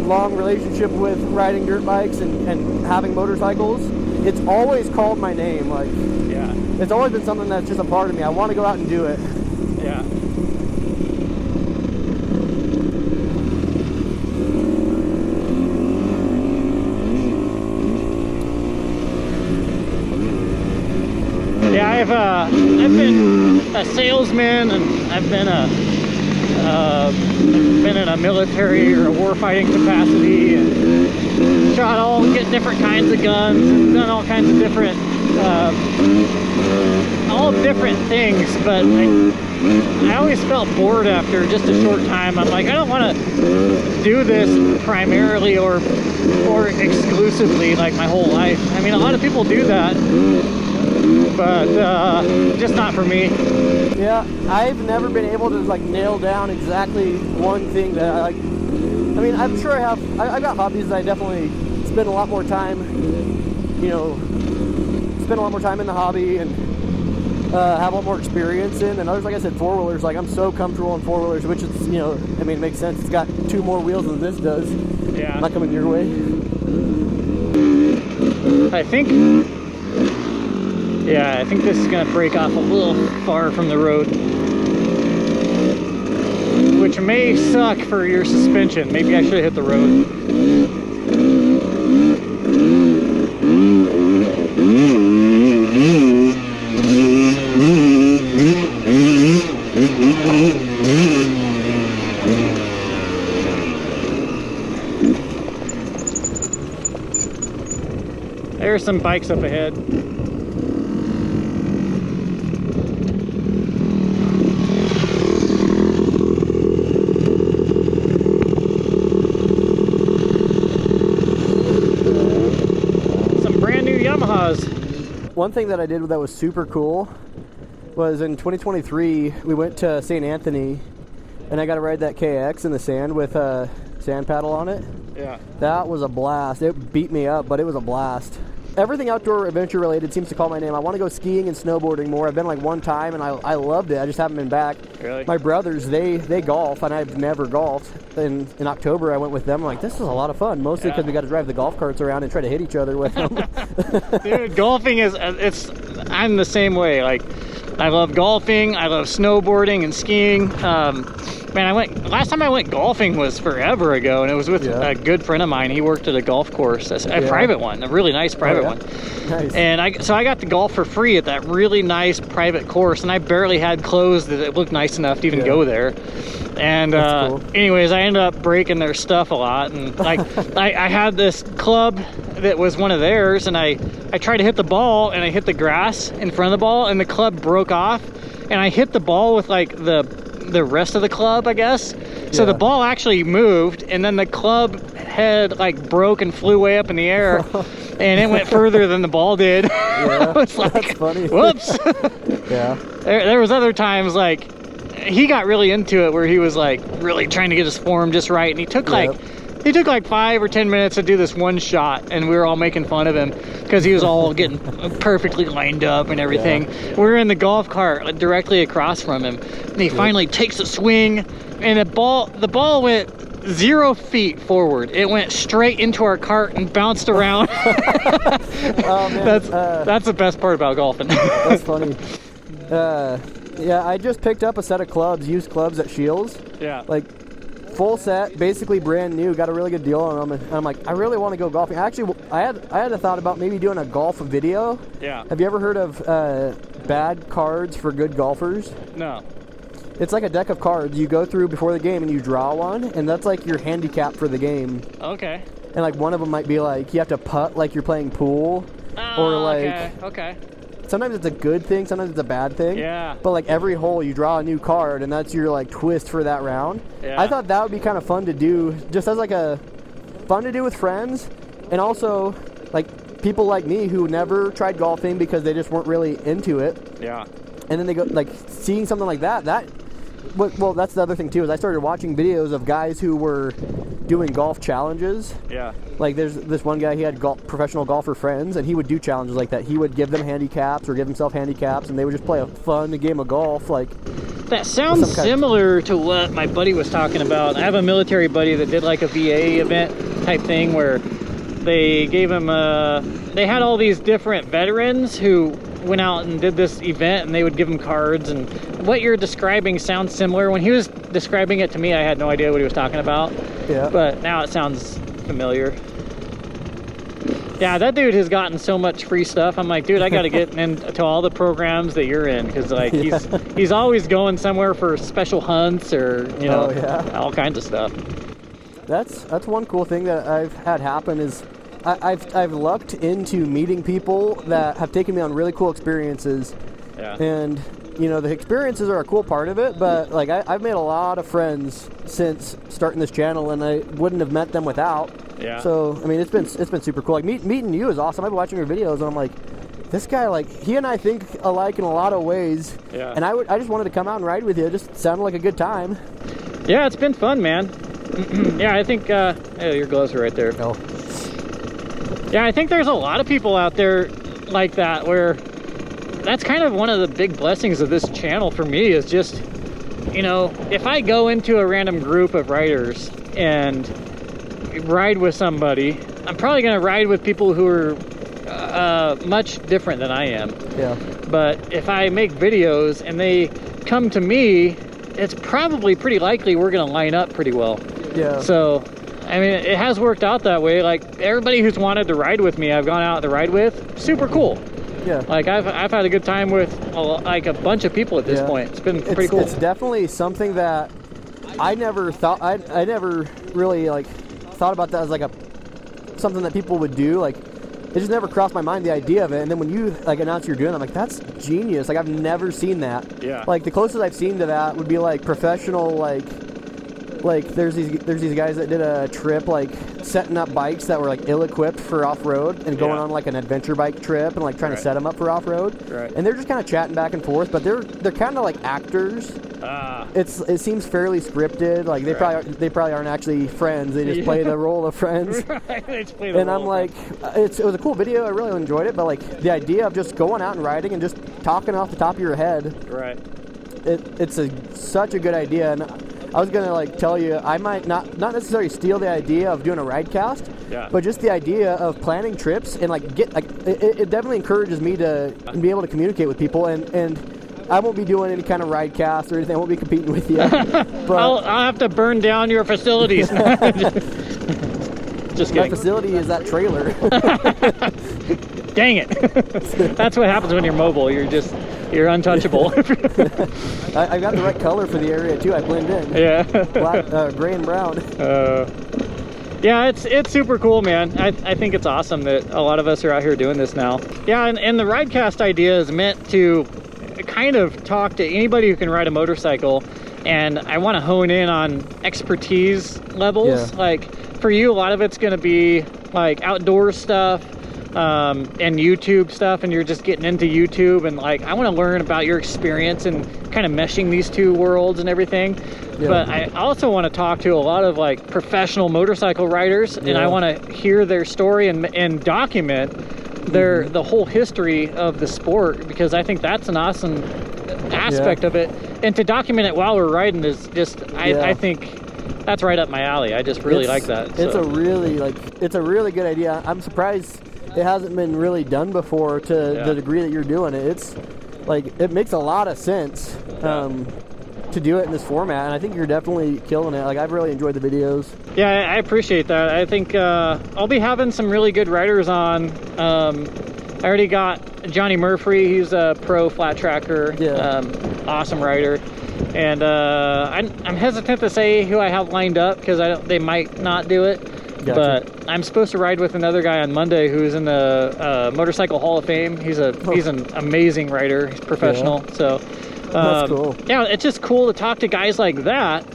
long relationship with riding dirt bikes and having motorcycles, it's always called my name. Like, yeah, it's always been something that's just a part of me. I want to go out and do it. Yeah. Yeah, I've been a salesman, and I've been in a military or a warfighting capacity, and get different kinds of guns, and done all kinds of different all different things, but I always felt bored after just a short time. I'm like, I don't want to do this primarily or exclusively like my whole life. I mean, a lot of people do that, but just not for me. Yeah, I've never been able to like nail down exactly one thing that I like. I mean, I'm sure I've got hobbies that I definitely spend a lot more time, you know, spend a lot more time in the hobby and have a lot more experience in. And others, like I said, four-wheelers, like I'm so comfortable in four-wheelers, which is, you know, I mean, it makes sense. It's got 2 more wheels than this does. Yeah. I'm not coming your way. I think this is gonna break off a little far from the road, which may suck for your suspension. Maybe I should have hit the road. There's some bikes up ahead. One thing that I did that was super cool was in 2023 we went to St. Anthony and I got to ride that KX in the sand with a sand paddle on it. Yeah. That was a blast. It beat me up, but it was a blast. Everything outdoor adventure related seems to call my name. I want to go skiing and snowboarding more. I've been like one time and I loved it. I just haven't been back. Really? My brothers, they golf and I've never golfed. In October I went with them. I'm like, this is a lot of fun. Mostly because we got to drive the golf carts around and try to hit each other with them. Dude, golfing is, I'm the same way. Like, I love golfing, I love snowboarding and skiing. Man, last time I went golfing was forever ago, and it was with a good friend of mine. He worked at a golf course, a private one, a really nice private one. Nice. And so I got to golf for free at that really nice private course, and I barely had clothes that looked nice enough to even go there. And cool. anyways, I ended up breaking their stuff a lot, and like I had this club that was one of theirs, and I tried to hit the ball, and I hit the grass in front of the ball, and the club broke off, and I hit the ball with like the rest of the club, I guess. So the ball actually moved, and then the club head like broke and flew way up in the air, and it went further than the ball did. Yeah, It's like, that's funny. Whoops. Yeah. There was other times like he got really into it where he was like really trying to get his form just right, and he took like 5 or 10 minutes to do this one shot, and we were all making fun of him because he was all getting perfectly lined up and everything. We were in the golf cart directly across from him, and he finally takes a swing, and the ball went 0 feet forward. It went straight into our cart and bounced around. Oh, man. That's the best part about golfing. That's funny. Yeah, I just picked up a set of clubs, used clubs at Shields. Yeah. Like, full set, basically brand new, got a really good deal on them, and I'm like, I really want to go golfing. Actually, I had a thought about maybe doing a golf video. Yeah. Have you ever heard of bad cards for good golfers? No. It's like a deck of cards you go through before the game and you draw one, and that's like your handicap for the game. Okay. And like one of them might be like you have to putt like you're playing pool, or like okay. Sometimes it's a good thing, sometimes it's a bad thing. Yeah. But like every hole you draw a new card, and that's your like twist for that round. Yeah. I thought that would be kind of fun to do, just as like a fun to do with friends, and also like people like me who never tried golfing because they just weren't really into it. Yeah. And then they go like seeing something like that. Well, that's the other thing too, is I started watching videos of guys who were doing golf challenges. Yeah. Like there's this one guy, he had professional golfer friends, and he would do challenges like that. He would give them handicaps or give himself handicaps, and they would just play a fun game of golf. Like that sounds similar to what my buddy was talking about. I have a military buddy that did like a VA event type thing where they gave him they had all these different veterans who went out and did this event, and they would give him cards, and what you're describing sounds similar. When he was describing it to me, I had no idea what he was talking about. Yeah. But now it sounds familiar. Yeah, that dude has gotten so much free stuff. I'm like, dude, I got to get into all the programs that you're in, because like he's always going somewhere for special hunts or you know all kinds of stuff. That's one cool thing that I've had happen is I've lucked into meeting people that have taken me on really cool experiences. Yeah. And you know, the experiences are a cool part of it, but like I've made a lot of friends since starting this channel, and I wouldn't have met them without. Yeah. So I mean, it's been super cool. Like meeting you is awesome. I've been watching your videos, and I'm like, this guy, like, he and I think alike in a lot of ways. Yeah. And I just wanted to come out and ride with you. It just sounded like a good time. Yeah, it's been fun, man. Yeah, I think, oh, your gloves are right there. Oh. Yeah, I think there's a lot of people out there like that, where that's kind of one of the big blessings of this channel for me, is just, you know, if I go into a random group of riders and ride with somebody, I'm probably going to ride with people who are much different than I am. Yeah. But if I make videos and they come to me, it's probably pretty likely we're going to line up pretty well. Yeah. So, I mean, it has worked out that way. Like, everybody who's wanted to ride with me, I've gone out to ride with. Super cool. Yeah. Like, I've had a good time with like a bunch of people at this point. It's been pretty cool. It's definitely something that I never thought, I never really like thought about that as like something that people would do. Like, it just never crossed my mind, the idea of it. And then when you like announce you're doing it, I'm like, that's genius. Like, I've never seen that. Yeah. Like, the closest I've seen to that would be like professional, like there's these guys that did a trip, like setting up bikes that were like ill-equipped for off-road and going on like an adventure bike trip and like trying to set them up for off-road. Right. And they're just kind of chatting back and forth, but they're kind of like actors. It seems fairly scripted. Like they probably aren't actually friends. They just play the role of friends. Right. They just play the role. And I'm like, it was a cool video. I really enjoyed it. But like the idea of just going out and riding and just talking off the top of your head. Right. It's such a good idea. And I was gonna like tell you, I might not necessarily steal the idea of doing a Ridecast, but just the idea of planning trips and like it definitely encourages me to be able to communicate with people, and I won't be doing any kind of Ridecast or anything. I won't be competing with you. But I'll have to burn down your facilities. Just kidding. My facility is that trailer. Dang it. That's what happens when you're mobile. You're untouchable. I got the right color for the area too. I blend in. Yeah. Black, gray and brown. Yeah, it's super cool, man. I think it's awesome that a lot of us are out here doing this now. Yeah, and the Ridecast idea is meant to kind of talk to anybody who can ride a motorcycle, and I want to hone in on expertise levels. Yeah. Like for you, a lot of it's going to be like outdoor stuff. And YouTube stuff, and you're just getting into YouTube, and like I want to learn about your experience and kind of meshing these two worlds and everything. But I also want to talk to a lot of like professional motorcycle riders, and I want to hear their story and document the whole history of the sport, because I think that's an awesome aspect of it. And to document it while we're riding is just I think that's right up my alley. I just really like that. It's a really good idea. I'm surprised it hasn't been really done before to the degree that you're doing it. It's like, it makes a lot of sense to do it in this format, and I think you're definitely killing it. Like, I've really enjoyed the videos. Yeah, I appreciate that. I think I'll be having some really good riders on. I already got Johnny Murphy. He's a pro flat tracker, awesome rider. And I'm hesitant to say who I have lined up, because they might not do it. Gotcha. But I'm supposed to ride with another guy on Monday who's in the Motorcycle Hall of Fame. He's an amazing rider. He's professional. Yeah. So that's cool. Yeah, it's just cool to talk to guys like that,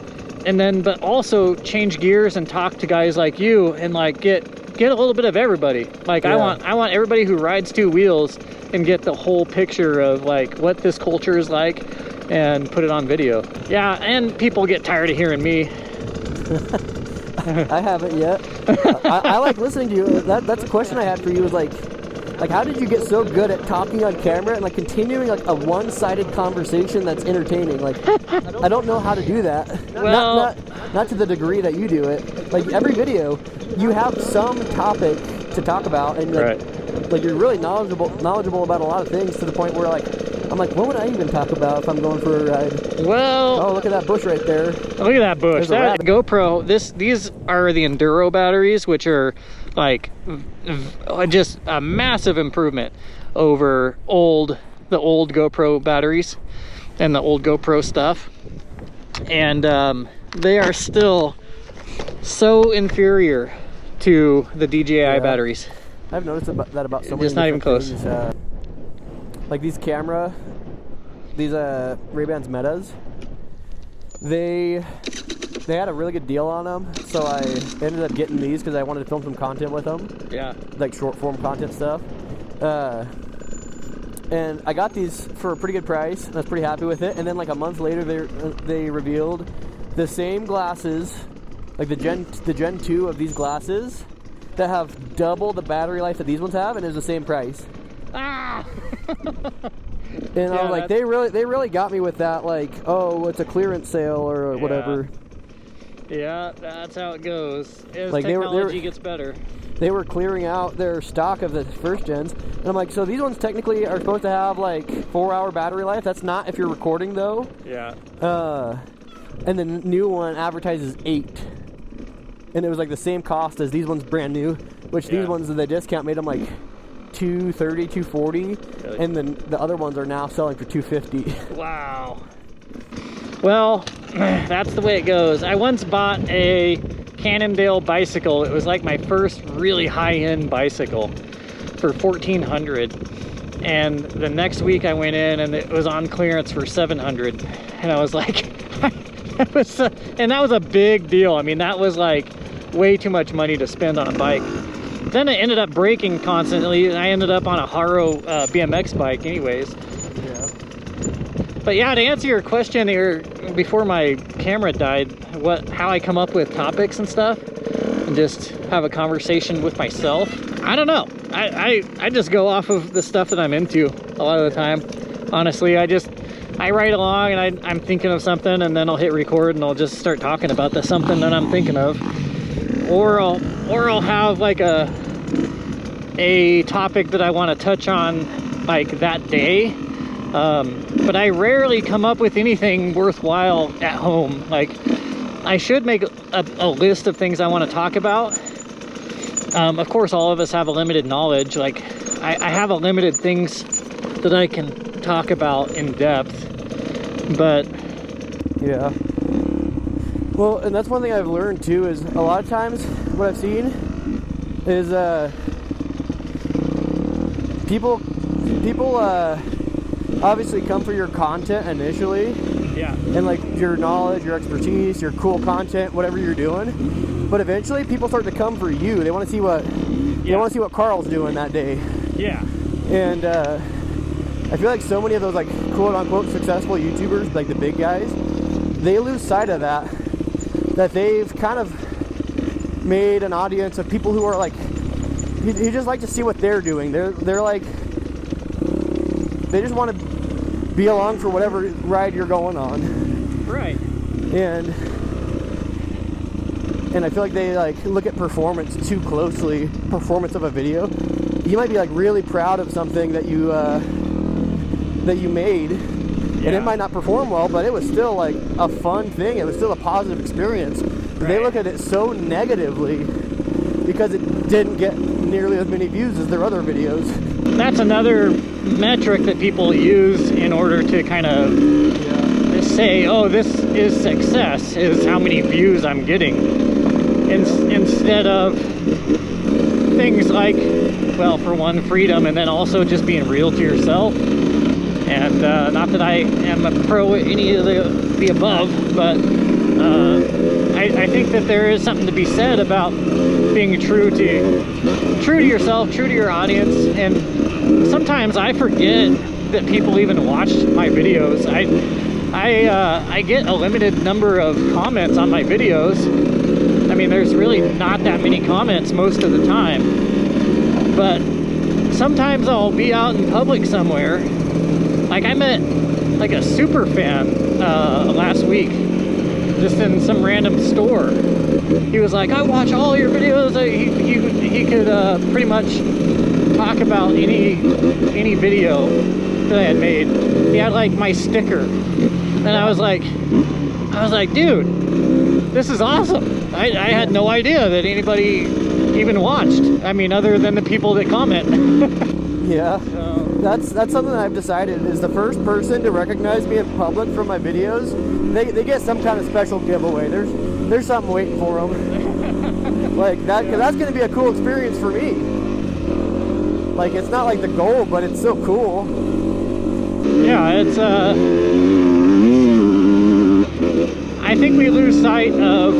and then but also change gears and talk to guys like you, and like get a little bit of everybody. Like I want everybody who rides two wheels and get the whole picture of like what this culture is like, and put it on video. Yeah, and people get tired of hearing me. I haven't yet. I like listening to you. That's a question I had for you, is like how did you get so good at talking on camera and like continuing like a one-sided conversation that's entertaining? Like, I don't know how to do that. Well, not to the degree that you do it. Like, every video you have some topic to talk about, and like you're really knowledgeable about a lot of things, to the point where like I'm like, what would I even talk about if I'm going for a ride? Well, oh, look at that bush right there. Look at that bush. That GoPro, these are the enduro batteries, which are like just a massive improvement over the old GoPro batteries and the old GoPro stuff. And they are still so inferior to the DJI batteries. I've noticed that about so many. It's not even close. Things, like these Ray-Bans Metas, they had a really good deal on them, so I ended up getting these because I wanted to film some content with them. Yeah. Like short form content stuff. And I got these for a pretty good price, and I was pretty happy with it. And then like a month later, they revealed the same glasses, like the Gen 2 of these glasses, that have double the battery life that these ones have, and it's the same price. Ah! And I was like, they really got me with that, like, oh, it's a clearance sale or whatever. Yeah, that's how it goes. As like technology gets better. They were clearing out their stock of the first gens, and I'm like, so these ones technically are supposed to have like 4-hour battery life. That's not if you're recording though. Yeah. And the new one advertises 8, and it was like the same cost as these ones brand new, which these ones the discount made them like $230, $240, really? And then the other ones are now selling for $250. Wow. Well, that's the way it goes. I once bought a Cannondale bicycle. It was like my first really high-end bicycle for $1,400, and the next week I went in and it was on clearance for $700, and I was like, and that was a big deal. I mean, that was like way too much money to spend on a bike. Then it ended up breaking constantly, and I ended up on a Haro BMX bike anyways. Yeah. But yeah, to answer your question here, before my camera died, how I come up with topics and stuff, and just have a conversation with myself, I don't know. I just go off of the stuff that I'm into a lot of the time. Honestly, I write along and I'm thinking of something, and then I'll hit record and I'll just start talking about the something that I'm thinking of. Or I'll have like a topic that I want to touch on like that day. But I rarely come up with anything worthwhile at home. Like, I should make a list of things I want to talk about. Of course, all of us have a limited knowledge. Like, I have a limited things that I can talk about in depth. But yeah. Well, and that's one thing I've learned too, is a lot of times what I've seen is people obviously come for your content initially. Yeah. And like your knowledge, your expertise, your cool content, whatever you're doing. But eventually people start to come for you. They want to see what Carl's doing that day. Yeah. And I feel like so many of those like quote unquote successful YouTubers, like the big guys, they lose sight of that they've kind of made an audience of people who are like, you just like to see what they're doing. They're like, they just want to be along for whatever ride you're going on. Right. And I feel like they like look at performance too closely, performance of a video. You might be like really proud of something that you made, and it might not perform well, but it was still like a fun thing. It was still a positive experience. Right. They look at it so negatively because it didn't get nearly as many views as their other videos. That's another metric that people use in order to kind of say, oh, this is success, is how many views I'm getting. Instead of things like, well, for one, freedom, and then also just being real to yourself. And not that I am a pro at any of the above, but I think that there is something to be said about being true to yourself, true to your audience. And sometimes I forget that people even watch my videos. I get a limited number of comments on my videos. I mean, there's really not that many comments most of the time, but sometimes I'll be out in public somewhere. Like, I met like a super fan last week, just in some random store. He was like, I watch all your videos. He could pretty much talk about any video that I had made. He had like my sticker, and I was like, dude, this is awesome. I had no idea that anybody even watched. I mean, other than the people that comment. Yeah. That's something that I've decided is the first person to recognize me in public from my videos, they get some kind of special giveaway. There's something waiting for them. Like that, because that's going to be a cool experience for me. Like, it's not like the goal, but it's still cool. Yeah, it's I think we lose sight of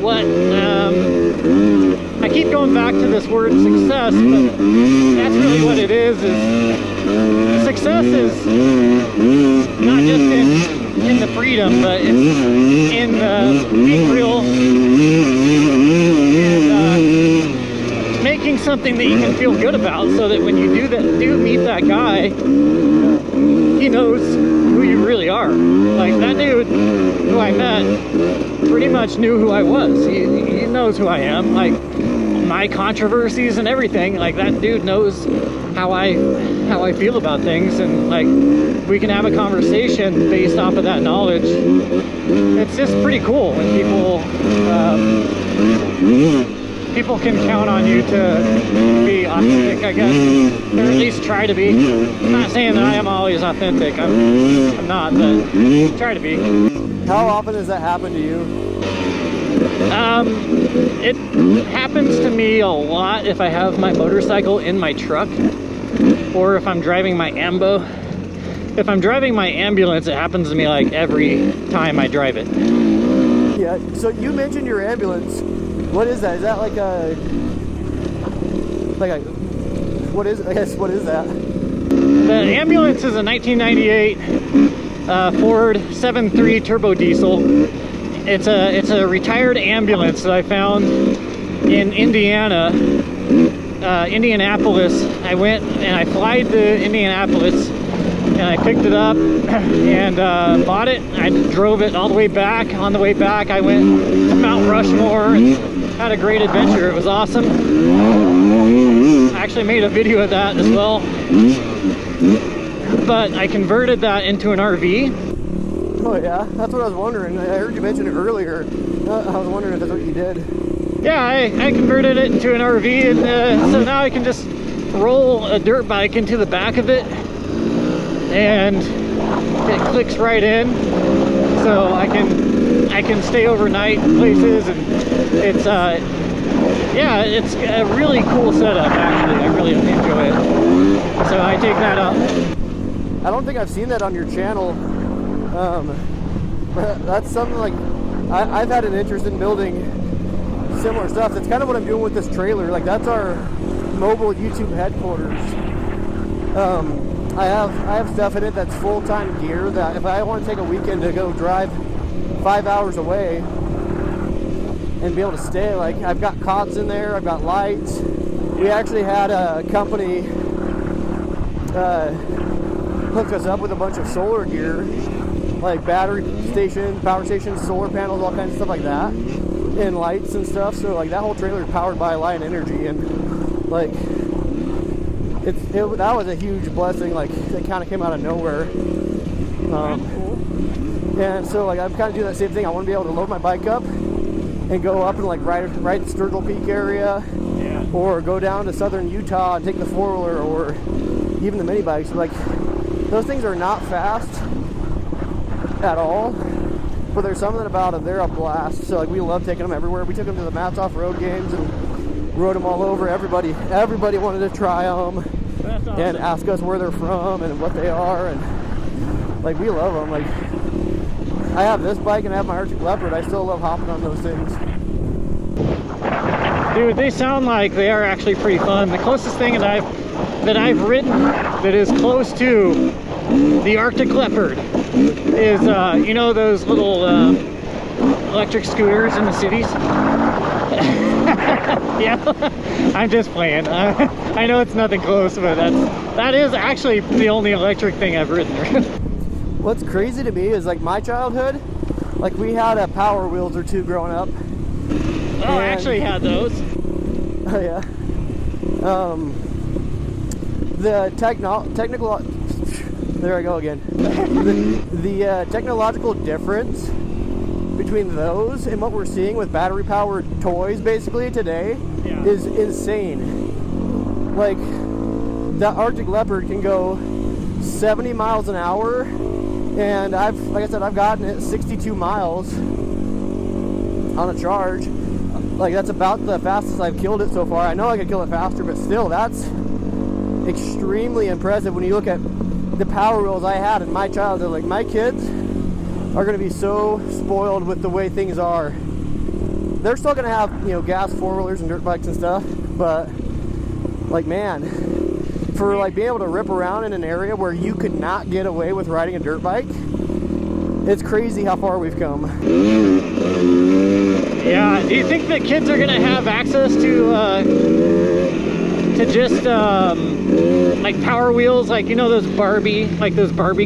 what I keep going back to this word success, but that's really what it is success is not just in the freedom, but it's in being real and making something that you can feel good about, so that when you do meet that guy, he knows who you really are. Like that dude who I met pretty much knew who I was. He knows who I am, like my controversies and everything. Like that dude knows how I feel about things, and like we can have a conversation based off of that knowledge. It's just pretty cool when people can count on you to be authentic, I guess, or at least try to be. I'm not saying that I am always authentic. I'm not, but try to be. How often does that happen to you? It happens to me a lot if I have my motorcycle in my truck, or if I'm driving my ambo. If I'm driving my ambulance, it happens to me like every time I drive it. Yeah, so you mentioned your ambulance. What is that? Is that like a what is, I guess, what is that? The ambulance is a 1998 Ford 7.3 turbo diesel. It's a retired ambulance that I found in Indiana, Indianapolis. I went and I flied to Indianapolis, and I picked it up and bought it. I drove it all the way back. On the way back, I went to Mount Rushmore and had a great adventure. It was awesome. I actually made a video of that as well. But I converted that into an RV. Oh yeah, that's what I was wondering. I heard you mention it earlier. I was wondering if that's what you did. Yeah, I converted it into an RV, and so now I can just roll a dirt bike into the back of it, and it clicks right in, so I can stay overnight places, and it's yeah, it's a really cool setup. Actually, I really enjoy it. So I take that up. I don't think I've seen that on your channel. That's something like I've had an interest in building similar stuff. That's kind of what I'm doing with this trailer. Like that's our mobile YouTube headquarters. I have stuff in it that's full-time gear that if I want to take a weekend to go drive 5 hours away and be able to stay, like I've got cots in there, I've got lights. We actually had a company hook us up with a bunch of solar gear, like battery stations, power stations, solar panels, all kinds of stuff like that, and lights and stuff. So like that whole trailer is powered by Lion Energy, and like that was a huge blessing. Like it kind of came out of nowhere. And so like I'm kind of doing that same thing. I want to be able to load my bike up and go up and like ride the Sturgill Peak area, yeah, or go down to southern Utah and take the 4-wheeler, or even the mini bikes. Like those things are not fast at all, but there's something about them, they're a blast. So like we love taking them everywhere. We took them to the Mats off-road games and rode them all over. Everybody wanted to try them. That's awesome. And ask us where they're from and what they are, and like we love them. Like I have this bike and I have my Arctic Leopard. I still love hopping on those things. Dude, they sound like they are actually pretty fun. The closest thing that I've ridden that is close to the Arctic Leopard is you know those little electric scooters in the cities? Yeah, I'm just playing. I know it's nothing close, but that is actually the only electric thing I've ridden. What's crazy to me is like my childhood, like we had a Power Wheels or two growing up. Oh, I actually had those. Oh yeah. The technical, there I go again. The technological difference between those and what we're seeing with battery powered toys basically today, yeah, is insane. Like the Arctic Leopard can go 70 miles an hour, and like I said, I've gotten it 62 miles on a charge, Like, that's about the fastest I've killed it so far. I know I could kill it faster, but still, that's extremely impressive when you look at the power wheels I had in my childhood. Like, my kids are going to be so spoiled with the way things are. They're still going to have, you know, gas four-wheelers and dirt bikes and stuff, but, like, man, for, like, being able to rip around in an area where you could not get away with riding a dirt bike, it's crazy how far we've come. Yeah, do you think that kids are going to have access to just, like, power wheels, like, you know, those Barbie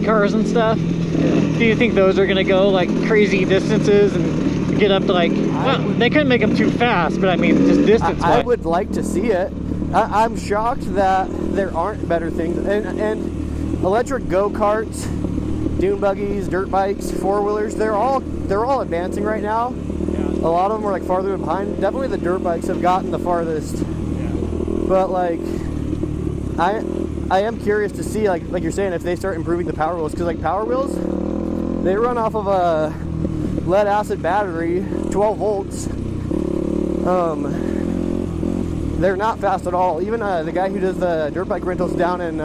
cars and stuff? Do you think those are going to go, like, crazy distances and get up to, like, well, they couldn't make them too fast, but I mean, just distance-wise. I would like to see it. I'm shocked that there aren't better things. And electric go-karts, dune buggies, dirt bikes, four-wheelers, they're all advancing right now. Yeah. A lot of them are, like, farther behind. Definitely the dirt bikes have gotten the farthest. Yeah. But, like, I am curious to see, like you're saying, if they start improving the power wheels, because, like, power wheels, they run off of a lead acid battery, 12 volts. They're not fast at all. Even the guy who does the dirt bike rentals down in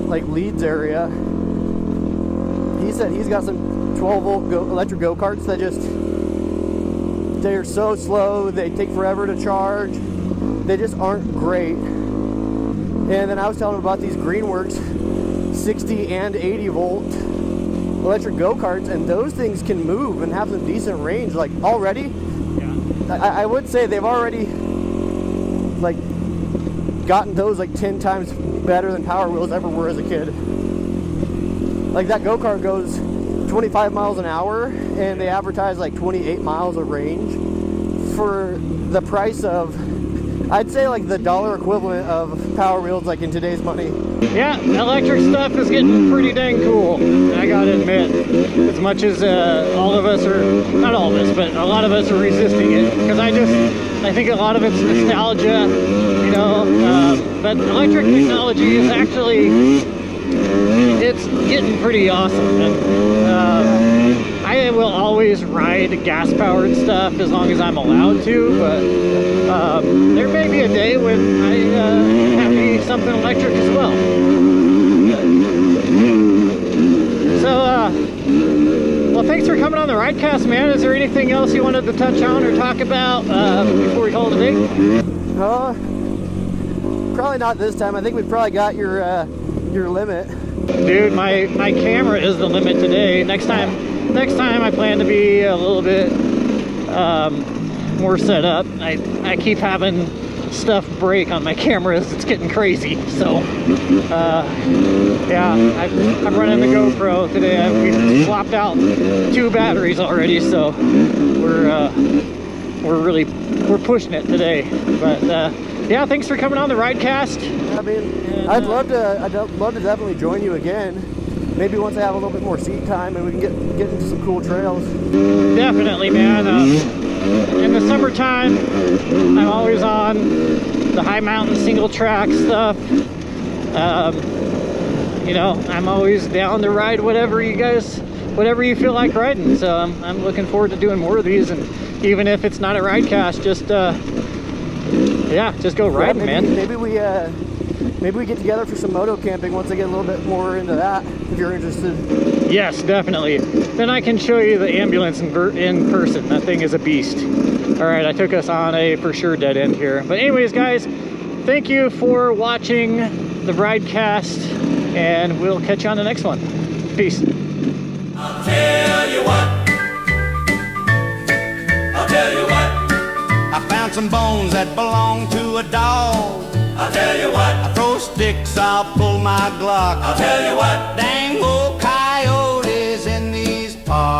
like Leeds area, he said he's got some 12 volt electric go-karts that they're so slow, they take forever to charge, they just aren't great. And then I was telling him about these Greenworks 60 and 80 volt electric go-karts, and those things can move and have some decent range, like, already. Yeah. I would say they've already, like, gotten those, like, 10 times better than power wheels ever were as a kid. Like, that go-kart goes 25 miles an hour, and they advertise, like, 28 miles of range for the price of, I'd say, like, the dollar equivalent of power wheels, like, in today's money. Yeah, electric stuff is getting pretty dang cool, I gotta admit. As much as all of us are, not all of us, but a lot of us are resisting it. Because I think a lot of it's nostalgia, you know. But electric technology is actually, it's getting pretty awesome. And I will always ride gas-powered stuff as long as I'm allowed to, but there may be a day when I have to use something electric as well. So, well, thanks for coming on the Ridecast, man. Is there anything else you wanted to touch on or talk about before we call it a day? Probably not this time. I think we've probably got your limit. Dude, my camera is the limit today. Next time I plan to be a little bit more set up. I keep having stuff break on my cameras. It's getting crazy. So yeah, I'm running the GoPro today. We swapped out 2 batteries already, so we're pushing it today. But yeah, thanks for coming on the Ridecast. I mean, I'd love to definitely join you again. Maybe once I have a little bit more seat time and we can get into some cool trails. Definitely, man. In the summertime, I'm always on the high mountain single track stuff. You know, I'm always down to ride whatever you feel like riding. So I'm looking forward to doing more of these. And even if it's not a Ridecast, just yeah, just go riding, man. Maybe we get together for some moto camping once I get a little bit more into that, if you're interested. Yes, definitely. Then I can show you the ambulance in person. That thing is a beast. All right, I took us on a for sure dead end here. But anyways, guys, thank you for watching the Ridecast, and we'll catch you on the next one. Peace. I'll tell you what. I found some bones that belong to a dog. I'll tell you what. I throw sticks, I'll pull my Glock. I'll tell you what. Dang old coyotes in these parts.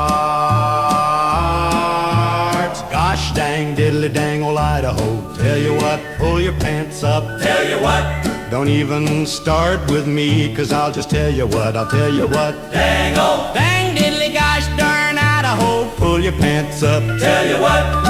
Gosh dang diddly dang old Idaho. Tell you what, pull your pants up. Tell you what. Don't even start with me, 'cause I'll just tell you what. I'll tell you what. Dang old. Dang diddly gosh darn Idaho. Pull your pants up. Tell you what.